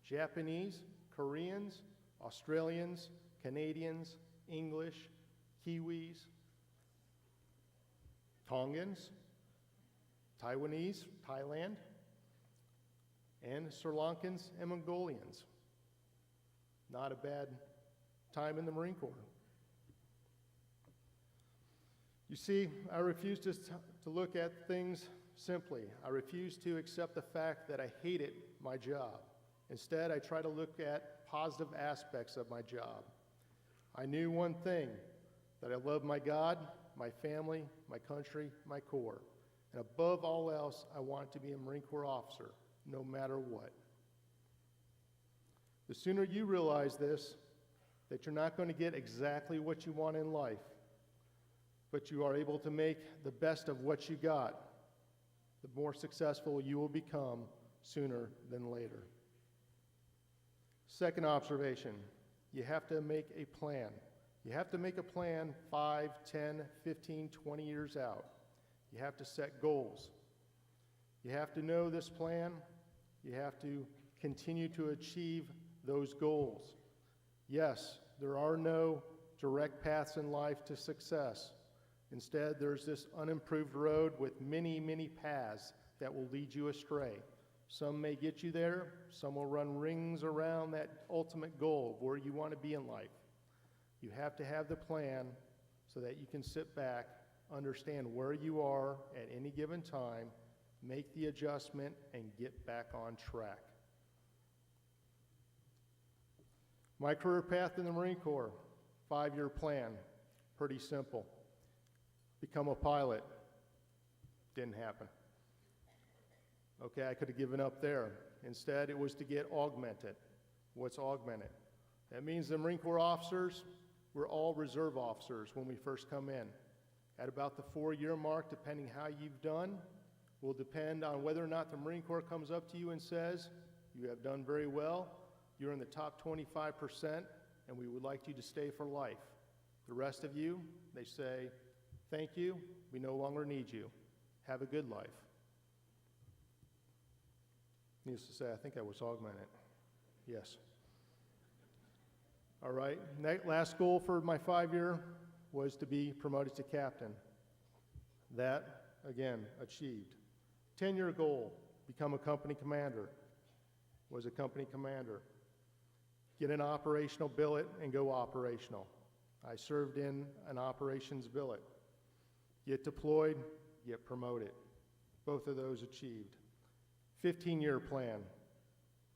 Japanese, Koreans, Australians, Canadians, English, Kiwis, Tongans, Taiwanese, Thailand, and Sri Lankans and Mongolians. Not a bad time in the Marine Corps. You see, I refuse to look at things simply. I refuse to accept the fact that I hated my job. Instead, I try to look at positive aspects of my job. I knew one thing, that I love my God, my family, my country, my Corps. And above all else, I wanted to be a Marine Corps officer, no matter what. The sooner you realize this, that you're not going to get exactly what you want in life, but you are able to make the best of what you got, the more successful you will become sooner than later. Second observation, you have to make a plan. You have to make a plan 5, 10, 15, 20 years out. You have to set goals. You have to know this plan. You have to continue to achieve those goals. Yes, there are no direct paths in life to success. Instead, there's this unimproved road with many, many paths that will lead you astray. Some may get you there, some will run rings around that ultimate goal of where you want to be in life. You have to have the plan so that you can sit back, understand where you are at any given time, make the adjustment, and get back on track. My career path in the Marine Corps, 5-year plan, pretty simple. Become a pilot. Didn't happen. Okay, I could have given up there. Instead, it was to get augmented. What's augmented? That means the Marine Corps officers, we're all reserve officers when we first come in. At about the 4-year mark, depending how you've done, will depend on whether or not the Marine Corps comes up to you and says, you have done very well, you're in the top 25%, and we would like you to stay for life. The rest of you, they say, thank you, we no longer need you. Have a good life. Needless to say, I think I was augmented. Yes. All right, last goal for my 5-year was to be promoted to captain. That, again, achieved. 10-year goal, become a company commander. Was a company commander. Get an operational billet and go operational. I served in an operations billet. Get deployed, get promoted. Both of those achieved. 15-year plan.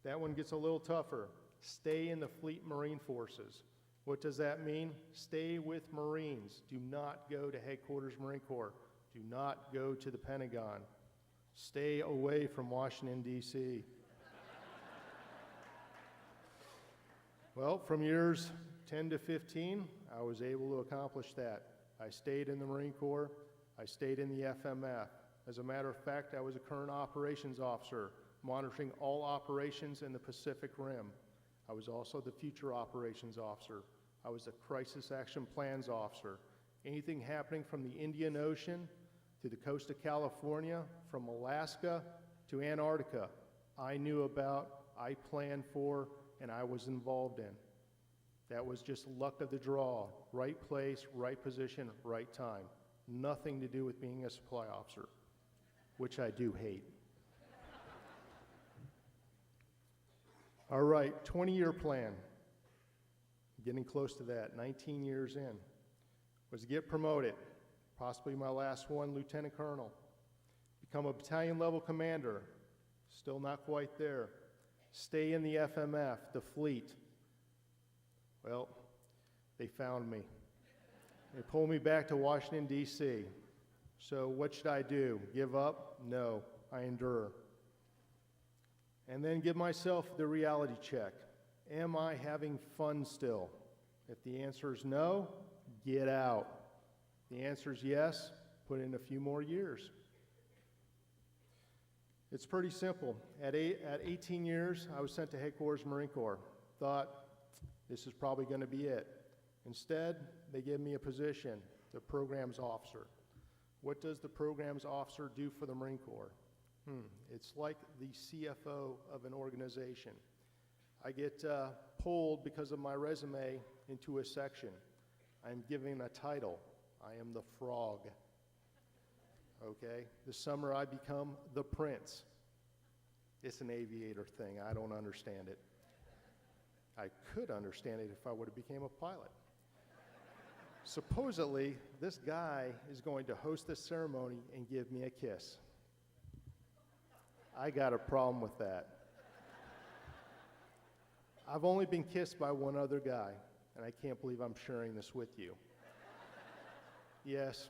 That one gets a little tougher. Stay in the Fleet Marine Forces. What does that mean? Stay with Marines. Do not go to Headquarters Marine Corps. Do not go to the Pentagon. Stay away from Washington, D.C. Well, from years 10 to 15, I was able to accomplish that. I stayed in the Marine Corps. I stayed in the FMF. As a matter of fact, I was a current operations officer, monitoring all operations in the Pacific Rim. I was also the future operations officer. I was a crisis action plans officer. Anything happening from the Indian Ocean to to the coast of California, from Alaska to Antarctica, I knew about, I planned for, and I was involved in. That was just luck of the draw. Right place, right position, right time. Nothing to do with being a supply officer, which I do hate. All right, 20-year plan. Getting close to that, 19 years in. Was to get promoted, possibly my last one, lieutenant colonel. Become a battalion level commander, still not quite there. Stay in the FMF, the fleet. Well, they found me. They pulled me back to Washington, D.C. So what should I do? Give up? No, I endure. And then give myself the reality check. Am I having fun still? If the answer is no, get out. The answer is yes, put in a few more years. It's pretty simple. At 18 years, I was sent to headquarters Marine Corps. Thought, this is probably going to be it. Instead, they gave me a position, the programs officer. What does the programs officer do for the Marine Corps? It's like the CFO of an organization. I get pulled because of my resume into a section. I'm given a title. I am the frog. Okay? This summer I become the prince. It's an aviator thing. I don't understand it. I could understand it if I would have became a pilot. Supposedly, this guy is going to host this ceremony and give me a kiss. I got a problem with that. I've only been kissed by one other guy, and I can't believe I'm sharing this with you. Yes,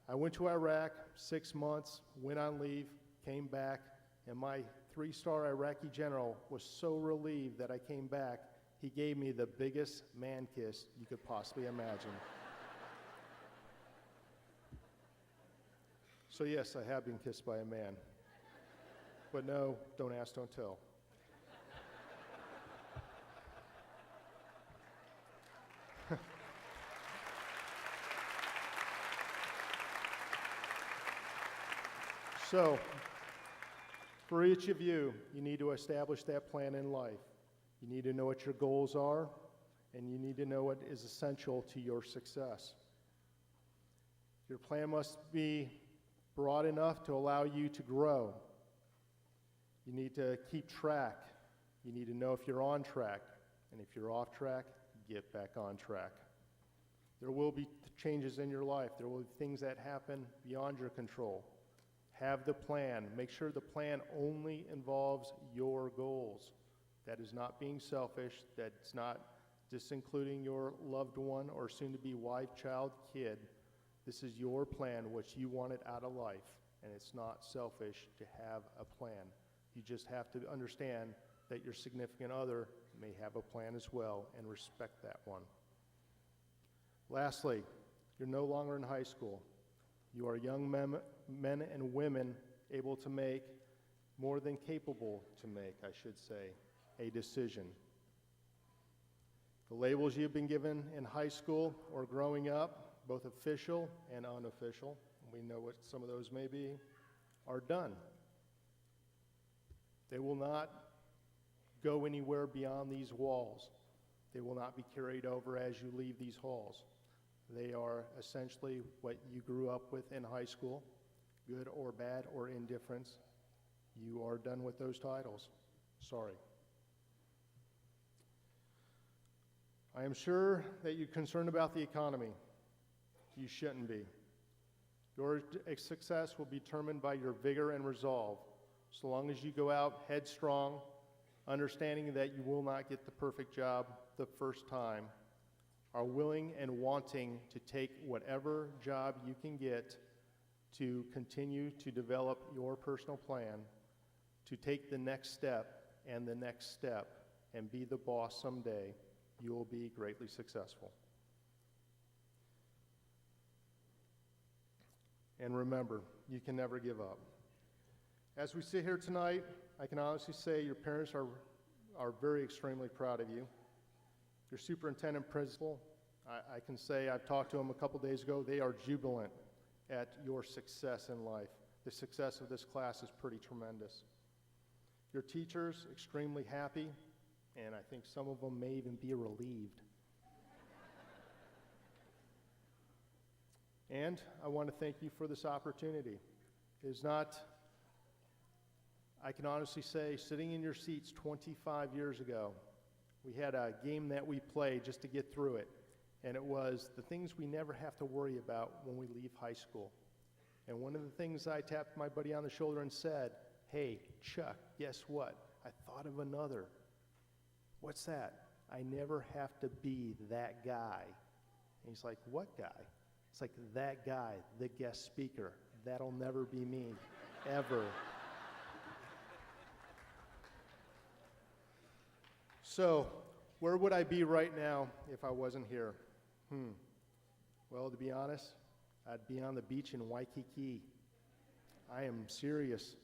I went to Iraq 6 months, went on leave, came back, and my 3-star Iraqi general was so relieved that I came back, he gave me the biggest man kiss you could possibly imagine. So yes, I have been kissed by a man. But no, don't ask, don't tell. So, for each of you, you need to establish that plan in life. You need to know what your goals are, and you need to know what is essential to your success. Your plan must be broad enough to allow you to grow. You need to keep track. You need to know if you're on track, and if you're off track, get back on track. There will be changes in your life. There will be things that happen beyond your control. Have the plan. Make sure the plan only involves your goals. That is not being selfish. That's not disincluding your loved one or soon-to-be wife, child, kid. This is your plan, what you wanted out of life, and it's not selfish to have a plan. You just have to understand that your significant other may have a plan as well, and respect that one. Lastly, you're no longer in high school. You are young men and women able to make, more than capable to make, I should say, a decision. The labels you've been given in high school or growing up, both official and unofficial, we know what some of those may be, are done. They will not go anywhere beyond these walls. They will not be carried over as you leave these halls. They are essentially what you grew up with in high school, good or bad or indifference. You are done with those titles. Sorry. I am sure that you're concerned about the economy. You shouldn't be. Your success will be determined by your vigor and resolve. So long as you go out headstrong, understanding that you will not get the perfect job the first time, are willing and wanting to take whatever job you can get to continue to develop your personal plan, to take the next step and the next step and be the boss someday, you will be greatly successful. And remember, you can never give up. As we sit here tonight, I can honestly say your parents are very extremely proud of you. Your superintendent principal, I can say I've talked to them a couple days ago, they are jubilant. at your success in life. The success of this class is pretty tremendous. Your teachers, extremely happy, and I think some of them may even be relieved. And I want to thank you for this opportunity. It is not, I can honestly say, sitting in your seats 25 years ago, we had a game that we played just to get through it, and it was the things we never have to worry about when we leave high school. And one of the things I tapped my buddy on the shoulder and said, "Hey, Chuck, guess what? I thought of another." "What's that?" "I never have to be that guy." And he's like, "What guy?" It's like, "That guy, the guest speaker. That'll never be me, ever." So, where would I be right now if I wasn't here? Well, to be honest, I'd be on the beach in Waikiki. I am serious.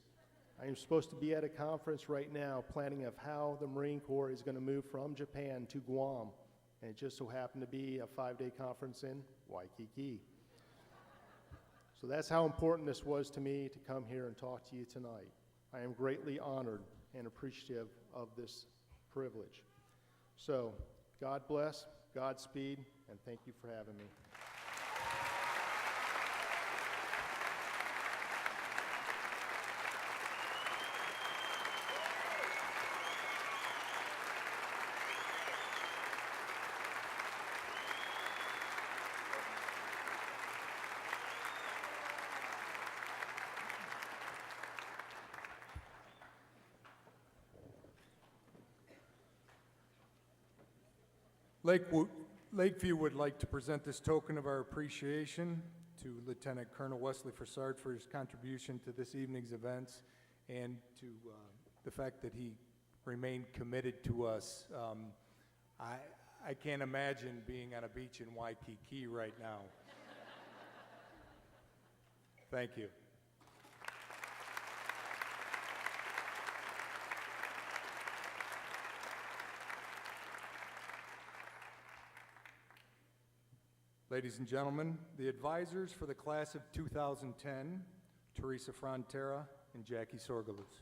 I am supposed to be at a conference right now planning of how the Marine Corps is going to move from Japan to Guam. And it just so happened to be a 5-day conference in Waikiki. So that's how important this was to me to come here and talk to you tonight. I am greatly honored and appreciative of this privilege. So, God bless, Godspeed, and thank you for having me. Lakeview would like to present this token of our appreciation to Lieutenant Colonel Wesley Fassard for his contribution to this evening's events and to the fact that he remained committed to us. I can't imagine being on a beach in Waikiki right now. Thank you. Ladies and gentlemen, the advisors for the class of 2010, Teresa Frontera and Jackie Sorgalus.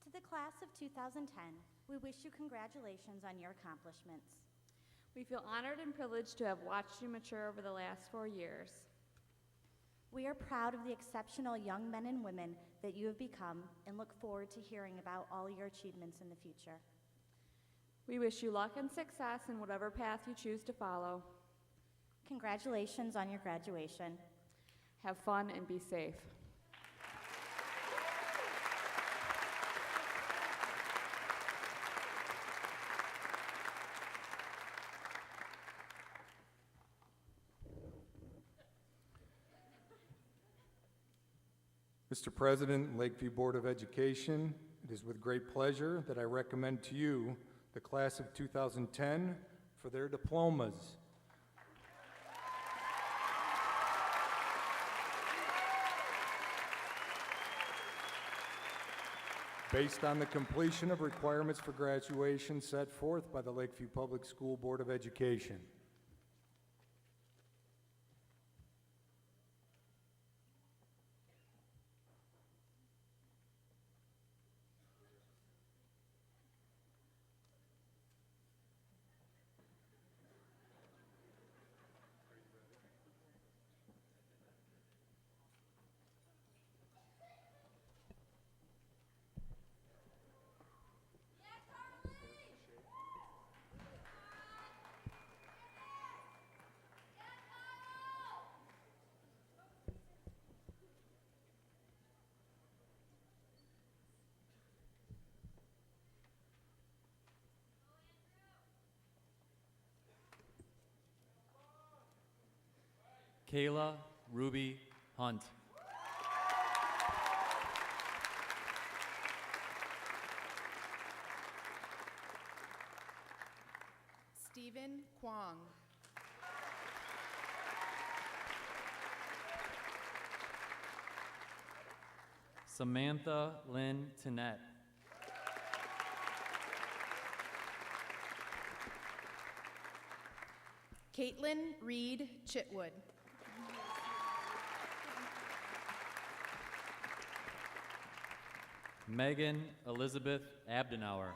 To the class of 2010, we wish you congratulations on your accomplishments. We feel honored and privileged to have watched you mature over the last 4 years. We are proud of the exceptional young men and women that you have become and look forward to hearing about all your achievements in the future. We wish you luck and success in whatever path you choose to follow. Congratulations on your graduation. Have fun and be safe. Mr. President, Lakeview Board of Education, it is with great pleasure that I recommend to you the class of 2010 for their diplomas. Based on the completion of requirements for graduation set forth by the Lakeview Public School Board of Education. Kayla Ruby Hunt. Stephen Kwong. Samantha Lynn Tennette. Caitlin Reed Chitwood. Megan Elizabeth Abdenauer.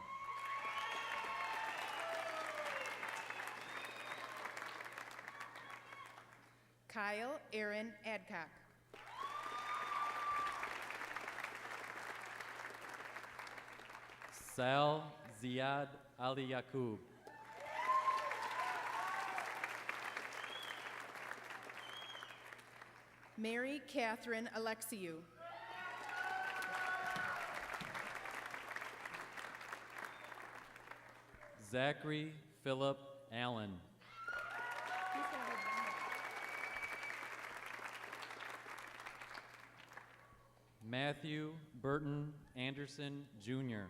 Kyle Aaron Adcock. Sal Ziad Ali Yaqub. Mary Catherine Alexiou. Zachary Philip Allen. Matthew Burton Anderson, Jr.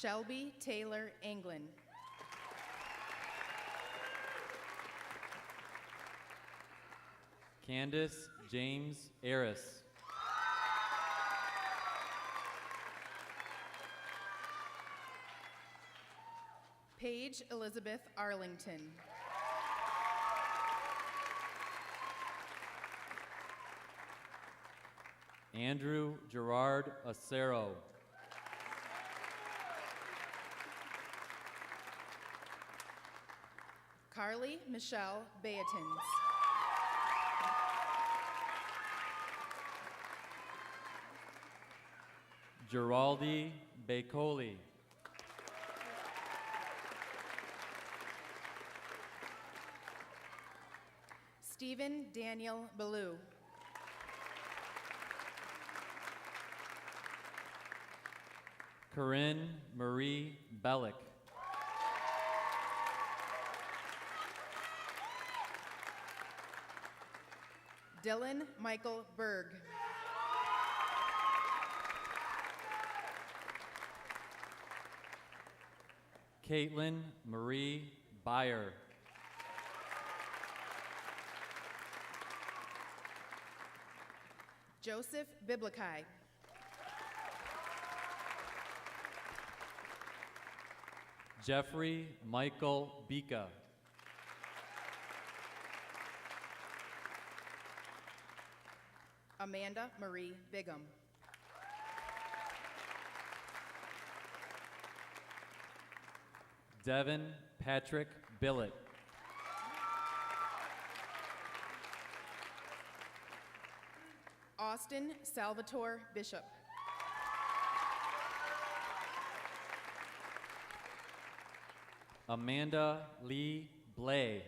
Shelby Taylor Anglin. Candace James Aris. Paige Elizabeth Arlington. Andrew Gerard Acero. Carly Michelle Beatins. Geraldi Bacoli. Stephen Daniel Ballou. Corinne Marie Bellick. Dylan Michael Berg. Caitlin Marie Byer. Joseph Biblikai. Jeffrey Michael Bika. Amanda Marie Bigham. Devin Patrick Billett. Austin Salvatore Bishop. Amanda Lee Blay.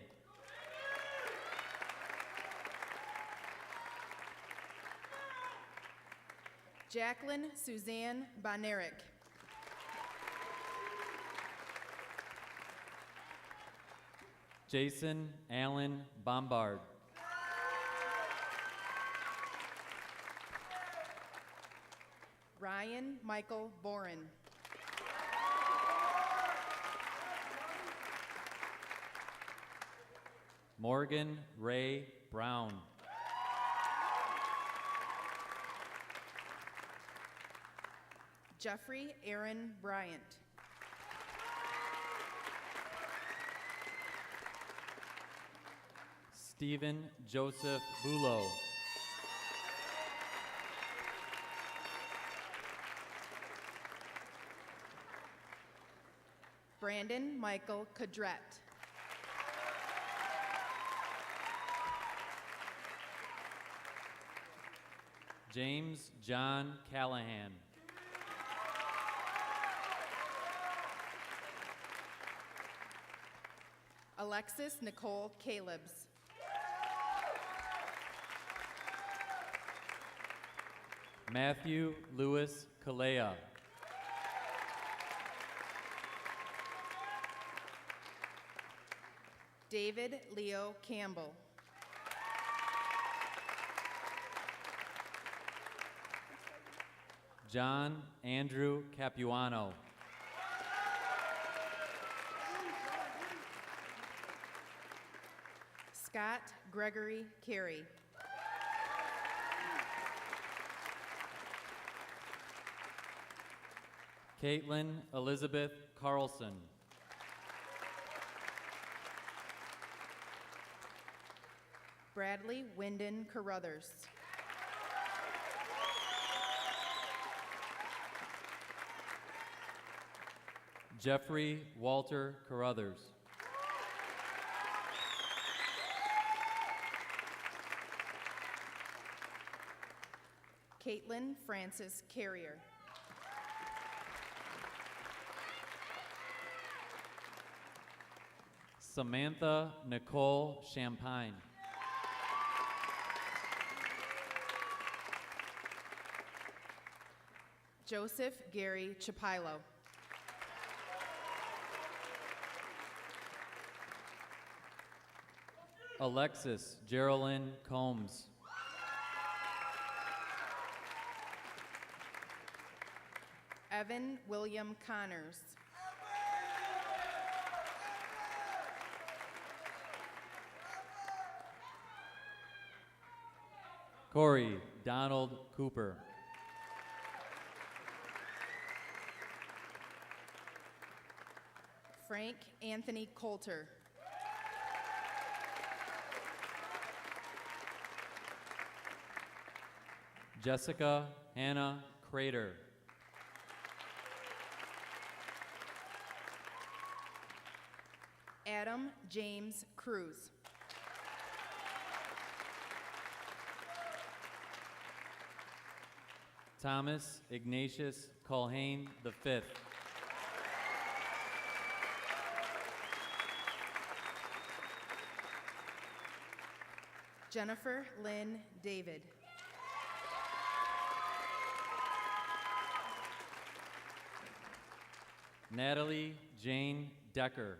Jacqueline Suzanne Bonerick. Jason Allen Bombard. Ryan Michael Boren. Morgan Ray Brown. Jeffrey Aaron Bryant. Stephen Joseph Bulow. Brandon Michael Cadret. James John Callahan. Alexis Nicole Calebs. Matthew Lewis Kalea. David Leo Campbell. John Andrew Capuano. Scott Gregory Carey. Caitlin Elizabeth Carlson. Bradley Wyndon Carruthers. Jeffrey Walter Carruthers. Caitlin Francis Carrier. Samantha Nicole Champagne. Joseph Gary Chapilo. Alexis Geraldine Combs. Evan William Connors. Corey Donald Cooper. Frank Anthony Coulter. Jessica Hannah Crater. Adam James Cruz. Thomas Ignatius Culhane V. Jennifer Lynn David. Natalie Jane Decker.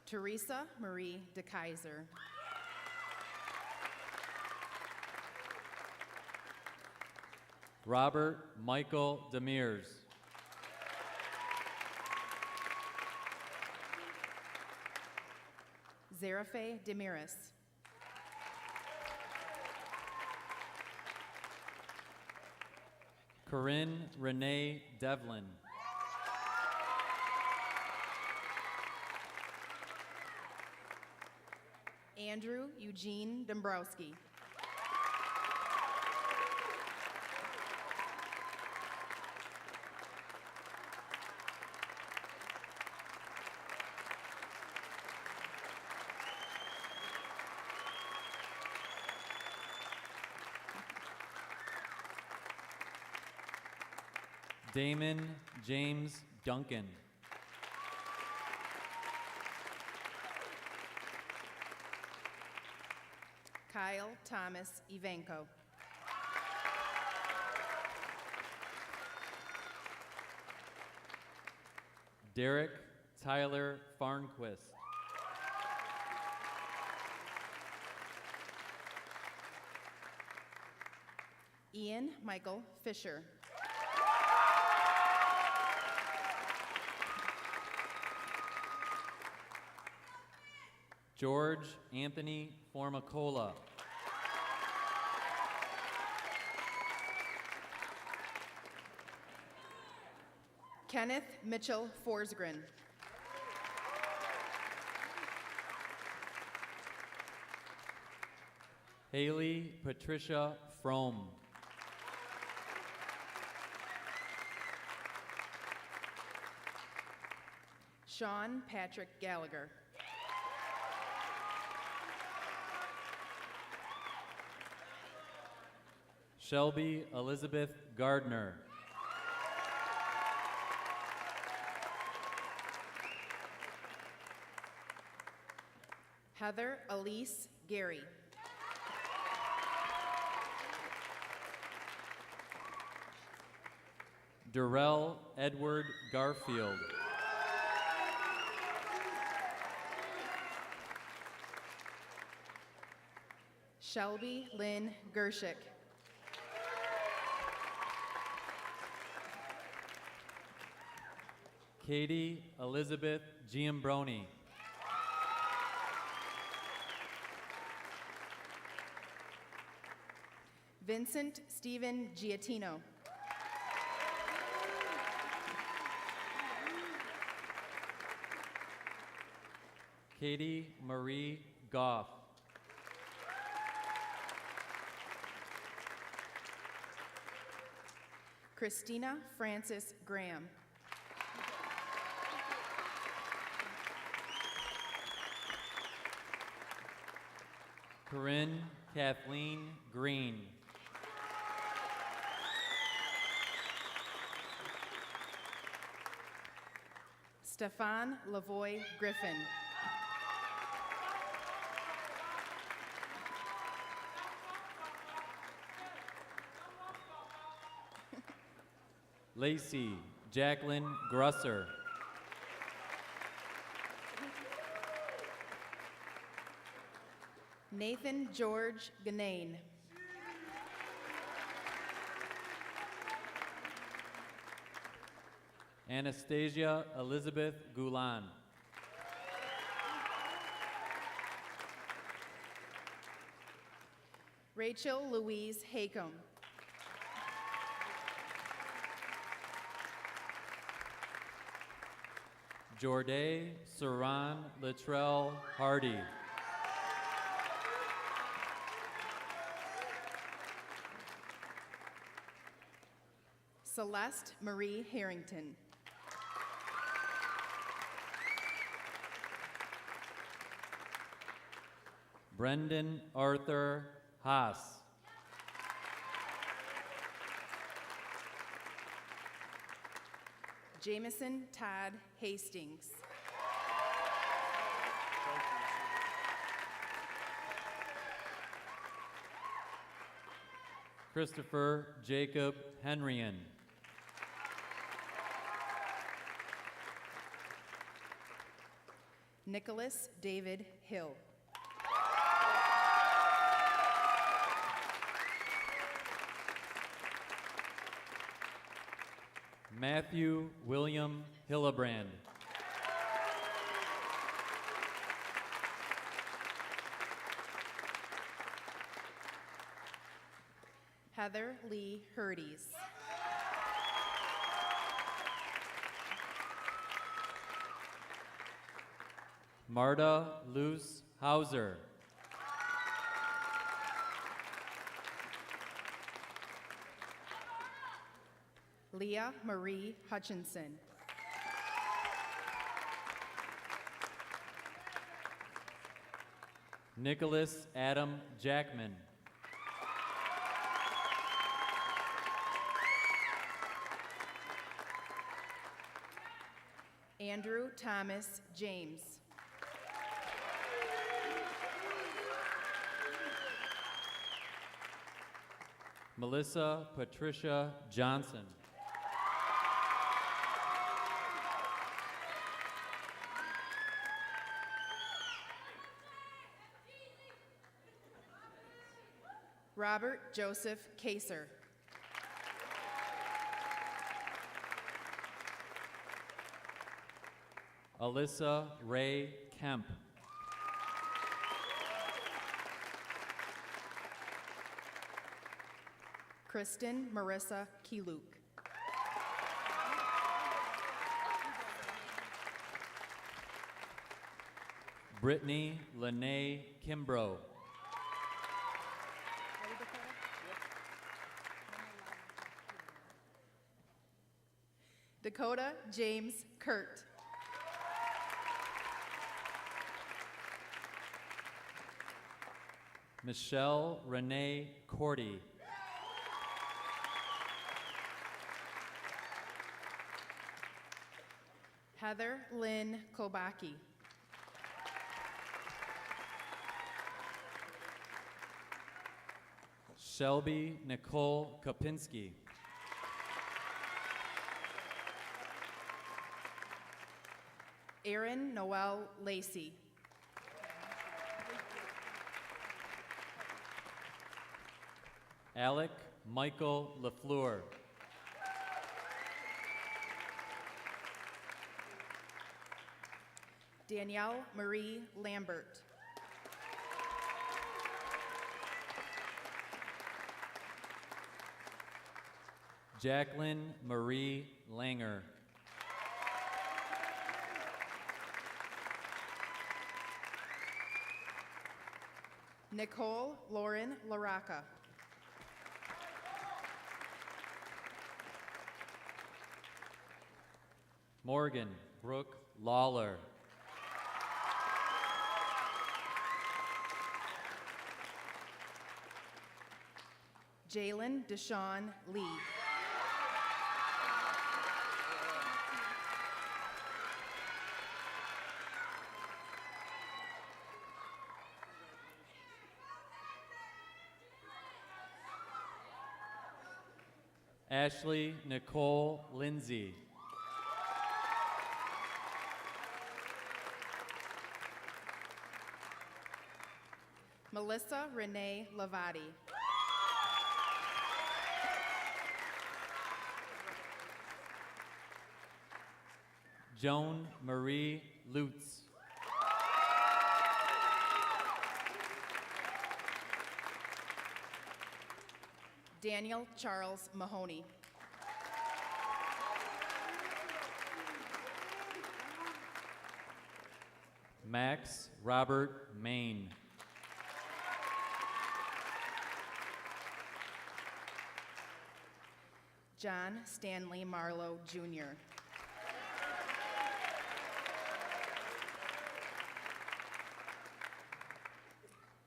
Teresa Marie DeKaiser. Robert Michael Demers. Zerafe Demiris. Corinne Renee Devlin. Andrew Eugene Dombrowski. Damon James Duncan. Kyle Thomas Ivanko. Derek Tyler Farnquist. Ian Michael Fisher. George Anthony Formicola. Kenneth Mitchell Forsgren. Haley Patricia Fromm. Sean Patrick Gallagher. Shelby Elizabeth Gardner. Heather Elise Gary. Durrell Edward Garfield. Shelby Lynn Gershick. Katie Elizabeth Giambroni. Vincent Stephen Giattino. Katie Marie Goff. Christina Frances Graham. Corinne Kathleen Green. Stefan Lavoy Griffin. Lacey Jacqueline Grusser. Nathan George Ganane. Anastasia Elizabeth Gulan. Rachel Louise Haycomb. Jorday Saran Latrell Hardy. Celeste Marie Harrington. Brendan Arthur Haas. Jameson Todd Hastings. Christopher Jacob Henrien. Nicholas David Hill. Matthew William Hillebrand. Heather Lee Hurdies. Marta Luce Hauser. Leah Marie Hutchinson. Nicholas Adam Jackman. Andrew Thomas James. Melissa Patricia Johnson. Robert Joseph Kaser. Alyssa Ray Kemp. Kristen Marissa Kiluk. Brittany Lene Kimbrough. Dakota James Kurt. Michelle Renee Cordy. Heather Lynn Kobaki. Shelby Nicole Kopinski. Erin Noel Lacey. Alec Michael LaFleur. Danielle Marie Lambert. Jacqueline Marie Langer. Nicole Lauren Laraca. Morgan Brooke Lawler. Jalen Deshawn Lee. Ashley Nicole Lindsay. Melissa Renee Lavati. Joan Marie Lutz. Daniel Charles Mahoney. Max Robert Main. John Stanley Marlowe, Jr.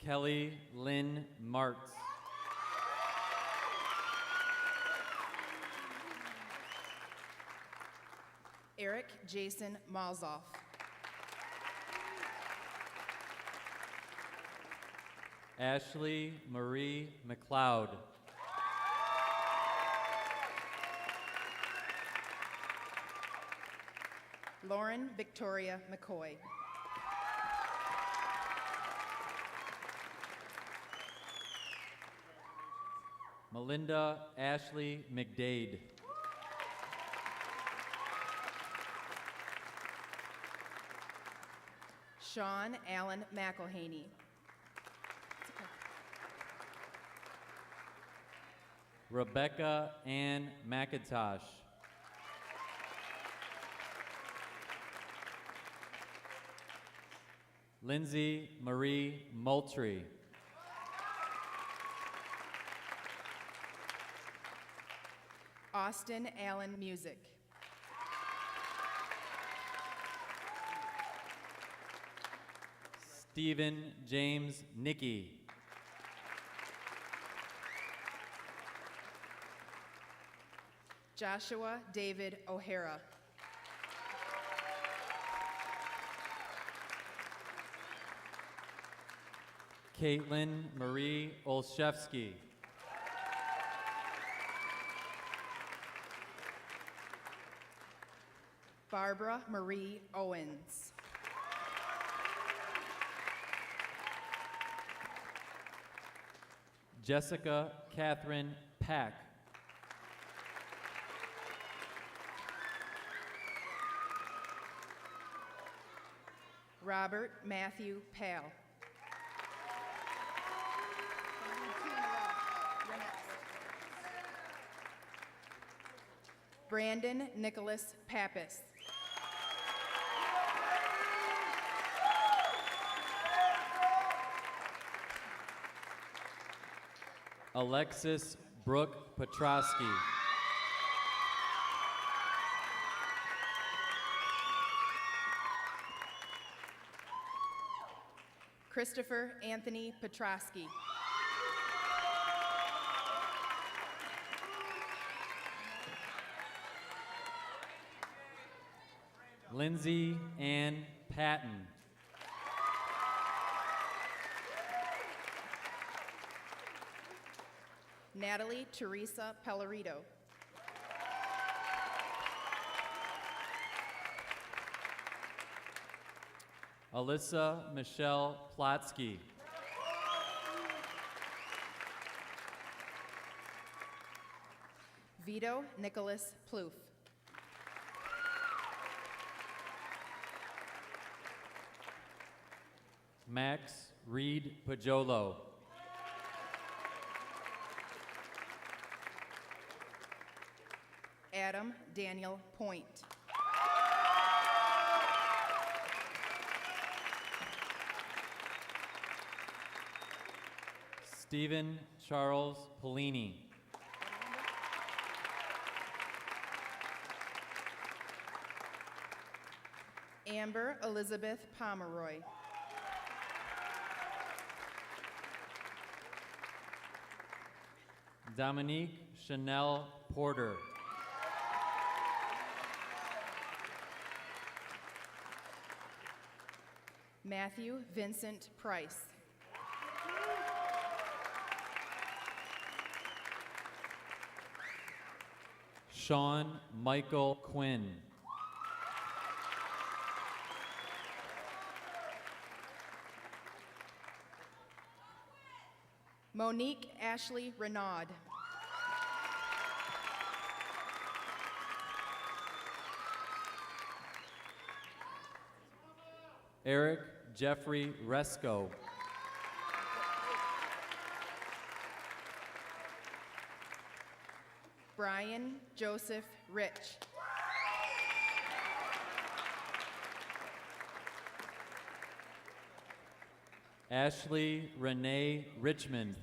Kelly Lynn Martz. Eric Jason Malzoff. Ashley Marie McLeod. Lauren Victoria McCoy. Melinda Ashley McDade. Sean Allen McElhaney. Rebecca Ann McIntosh. Lindsay Marie Moultrie. Austin Allen Music. Stephen James Nicky. Joshua David O'Hara. Caitlin Marie Olszewski. Barbara Marie Owens. Jessica Catherine Pack. Robert Matthew Pal. Brandon Nicholas Pappas. Alexis Brooke Petrosky. Christopher Anthony Petrosky. Lindsay Ann Patton. Natalie Teresa Pellerito. Alyssa Michelle Plotsky. Vito Nicholas Plouffe. Max Reed Pajolo. Adam Daniel Point. Stephen Charles Polini. Amber Elizabeth Pomeroy. Dominique Chanel Porter. Matthew Vincent Price. Sean Michael Quinn. Monique Ashley Renaud. Eric Jeffrey Resco. Brian Joseph Rich. Ashley Renee Richmond.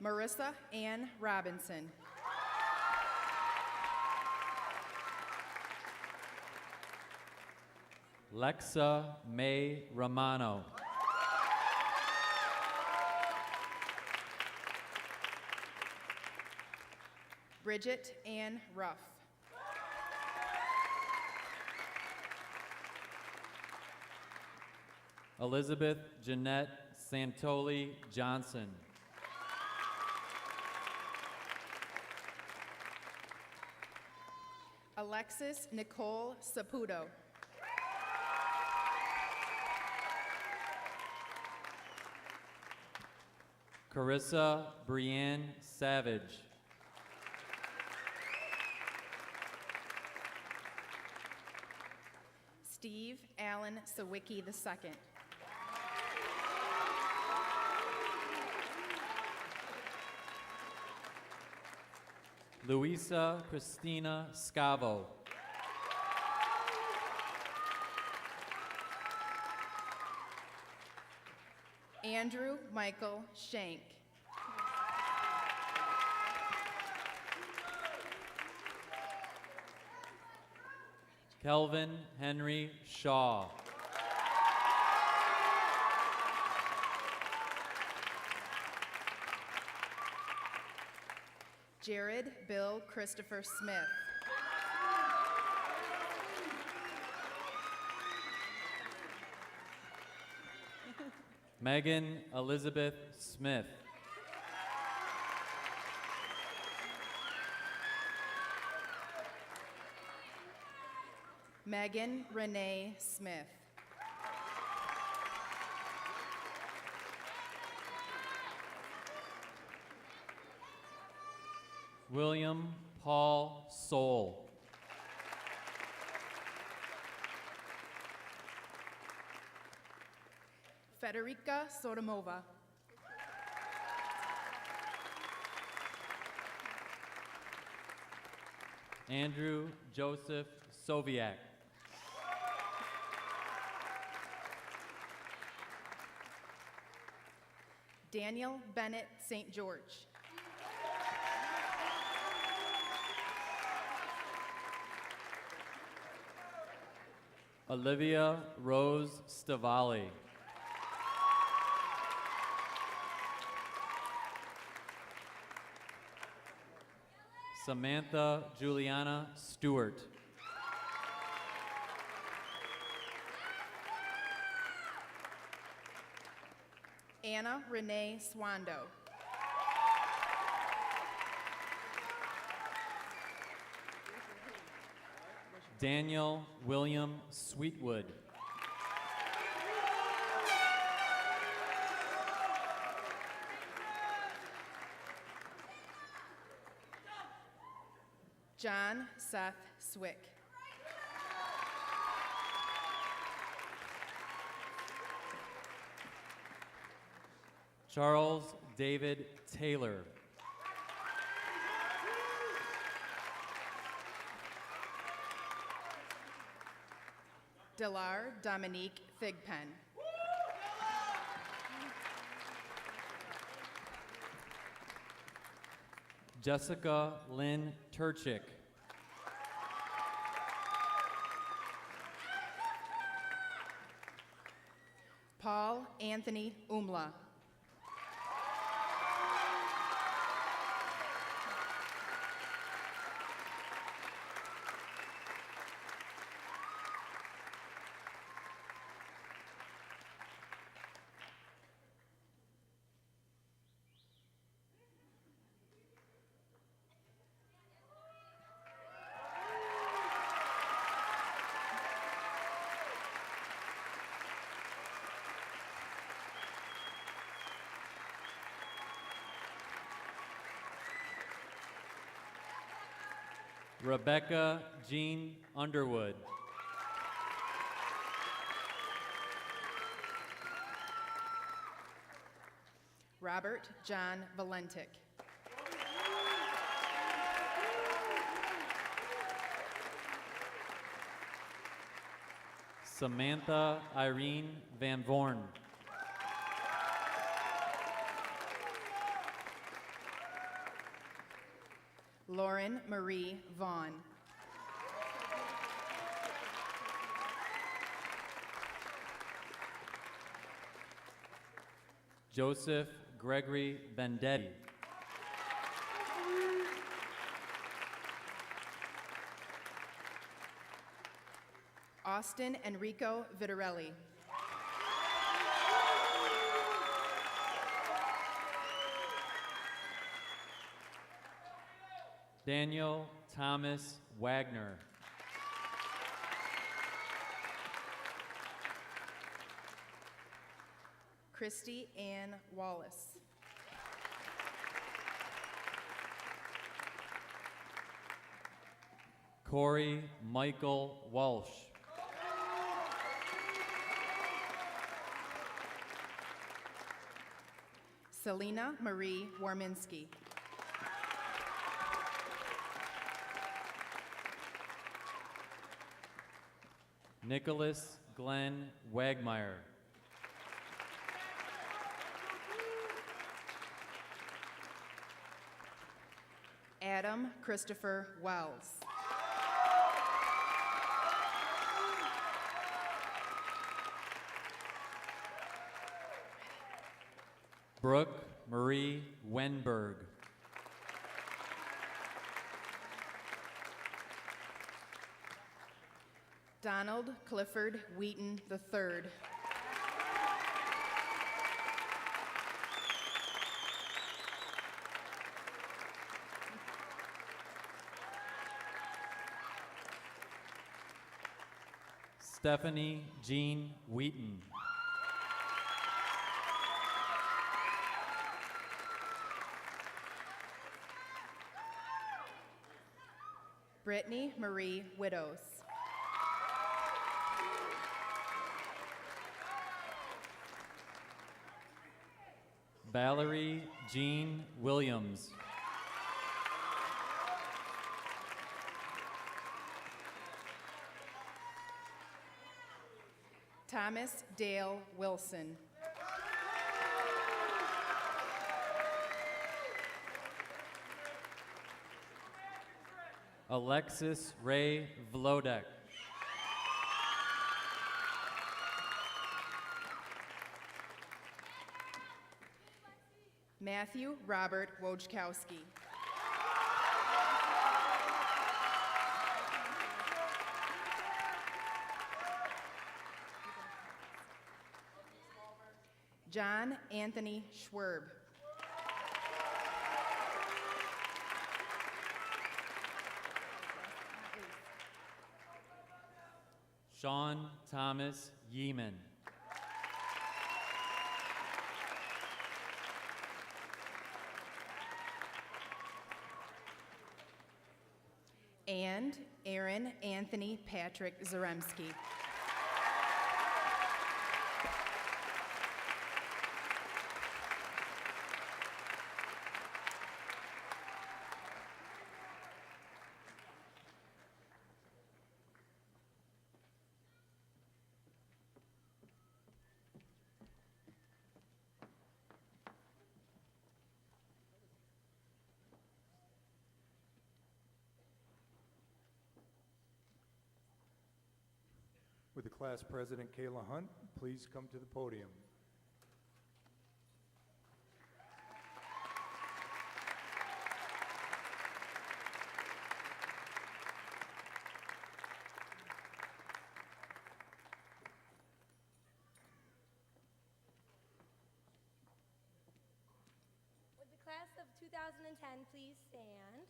Marissa Ann Robinson. Lexa May Romano. Bridget Ann Ruff. Elizabeth Jeanette Santoli Johnson. Alexis Nicole Saputo. Carissa Brienne Savage. Steve Allen Sawicki II. Luisa Christina Scavo. Andrew Michael Shank. Kelvin Henry Shaw. Jared Bill Christopher Smith. Megan Elizabeth Smith. Megan Renee Smith. William Paul Soul. Federica Sotomova. Andrew Joseph Soviak. Daniel Bennett St. George. Olivia Rose Stavali. Samantha Juliana Stewart. Anna Renee Swando. Daniel William Sweetwood. John Seth Swick. Charles David Taylor. Delar Dominique Thigpen. Jessica Lynn Turchik. Paul Anthony Umla. Rebecca Jean Underwood. Robert John Valentic. Samantha Irene Van Vorn. Lauren Marie Vaughn. Joseph Gregory Vendetti. Austin Enrico Vitarelli. Daniel Thomas Wagner. Christy Ann Wallace. Corey Michael Walsh. Selena Marie Warminski. Nicholas Glenn Wagmeyer. Adam Christopher Wells. Brooke Marie Wenberg. Donald Clifford Wheaton III. Stephanie Jean Wheaton. Brittany Marie Widows. Valerie Jean Williams. Thomas Dale Wilson. Alexis Ray Vlodek. Matthew Robert Wojciechowski. John Anthony Schwerb. Sean Thomas Yeeman. and Aaron Anthony Patrick Zaremski. Would the class president, Kayla Hunt, please come to the podium? Would the class of 2010 please stand?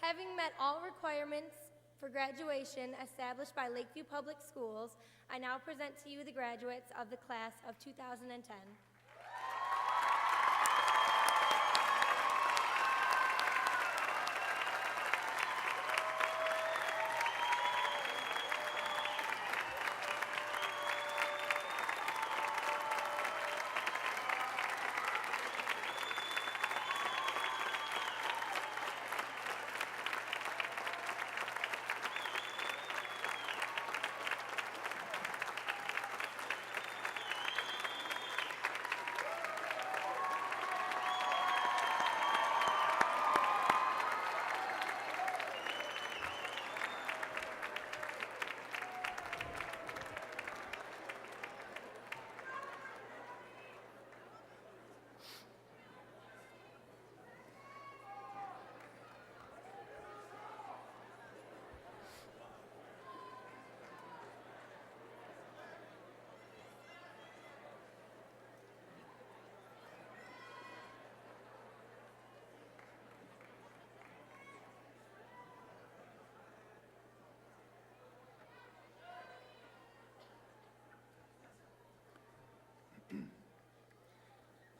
Having met all requirements for graduation established by Lakeview Public Schools, I now present to you the graduates of the class of 2010.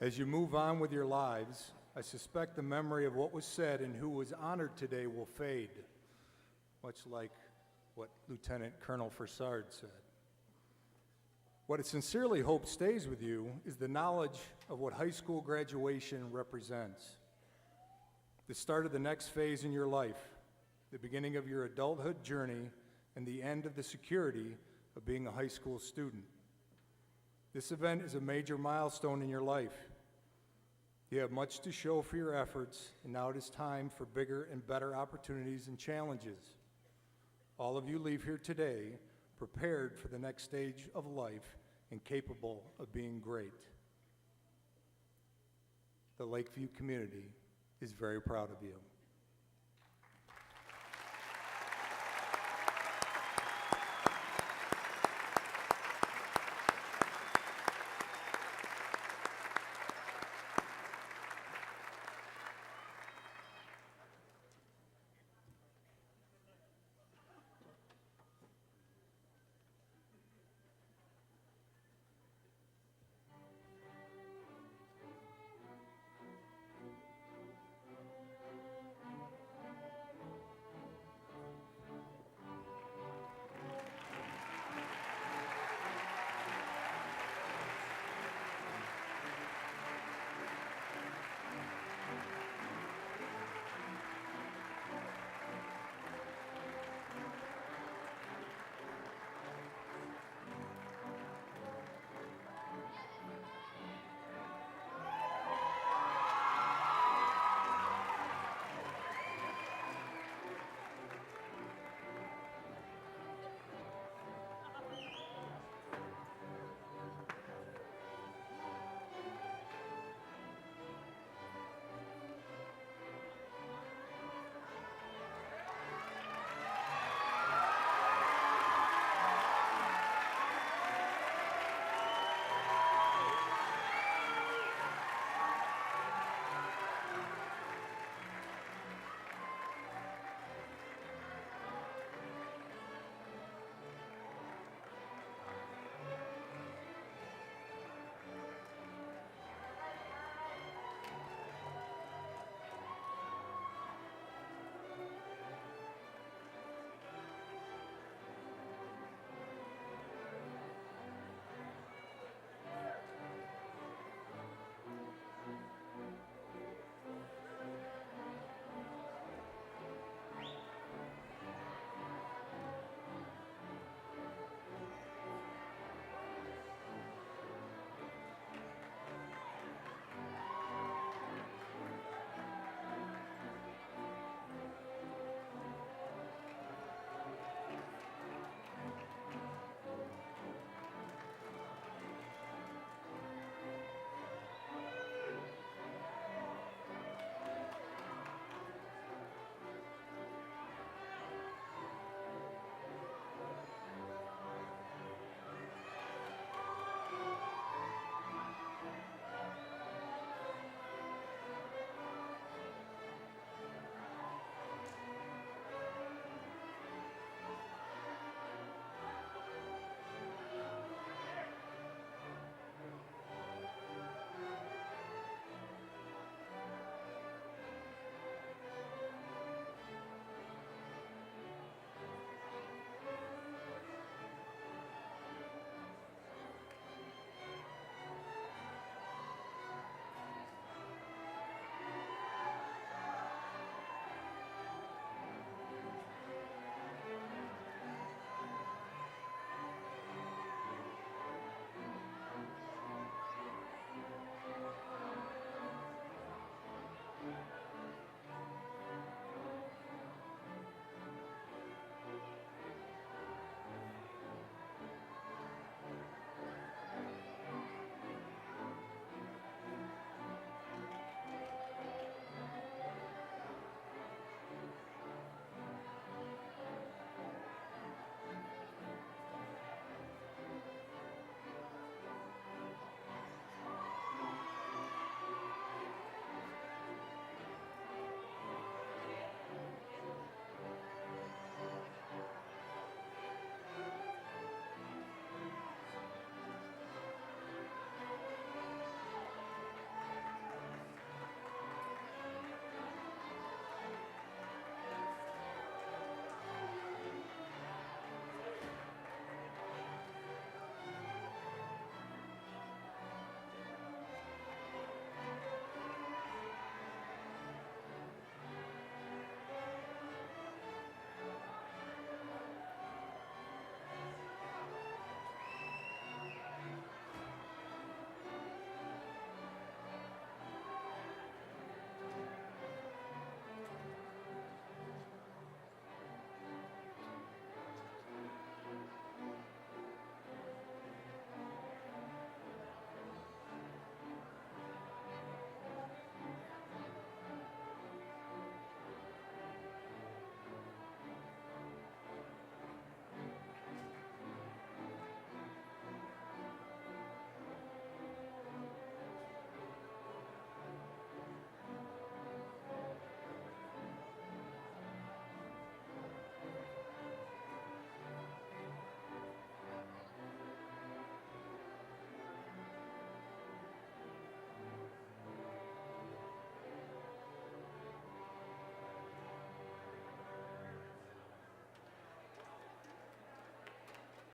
As you move on with your lives, I suspect the memory of what was said and who was honored today will fade, much like what Lieutenant Colonel Farsard said. What I sincerely hope stays with you is the knowledge of what high school graduation represents. The start of the next phase in your life, the beginning of your adulthood journey, and the end of the security of being a high school student. This event is a major milestone in your life. You have much to show for your efforts, and now it is time for bigger and better opportunities and challenges. All of you leave here today prepared for the next stage of life and capable of being great. The Lakeview community is very proud of you.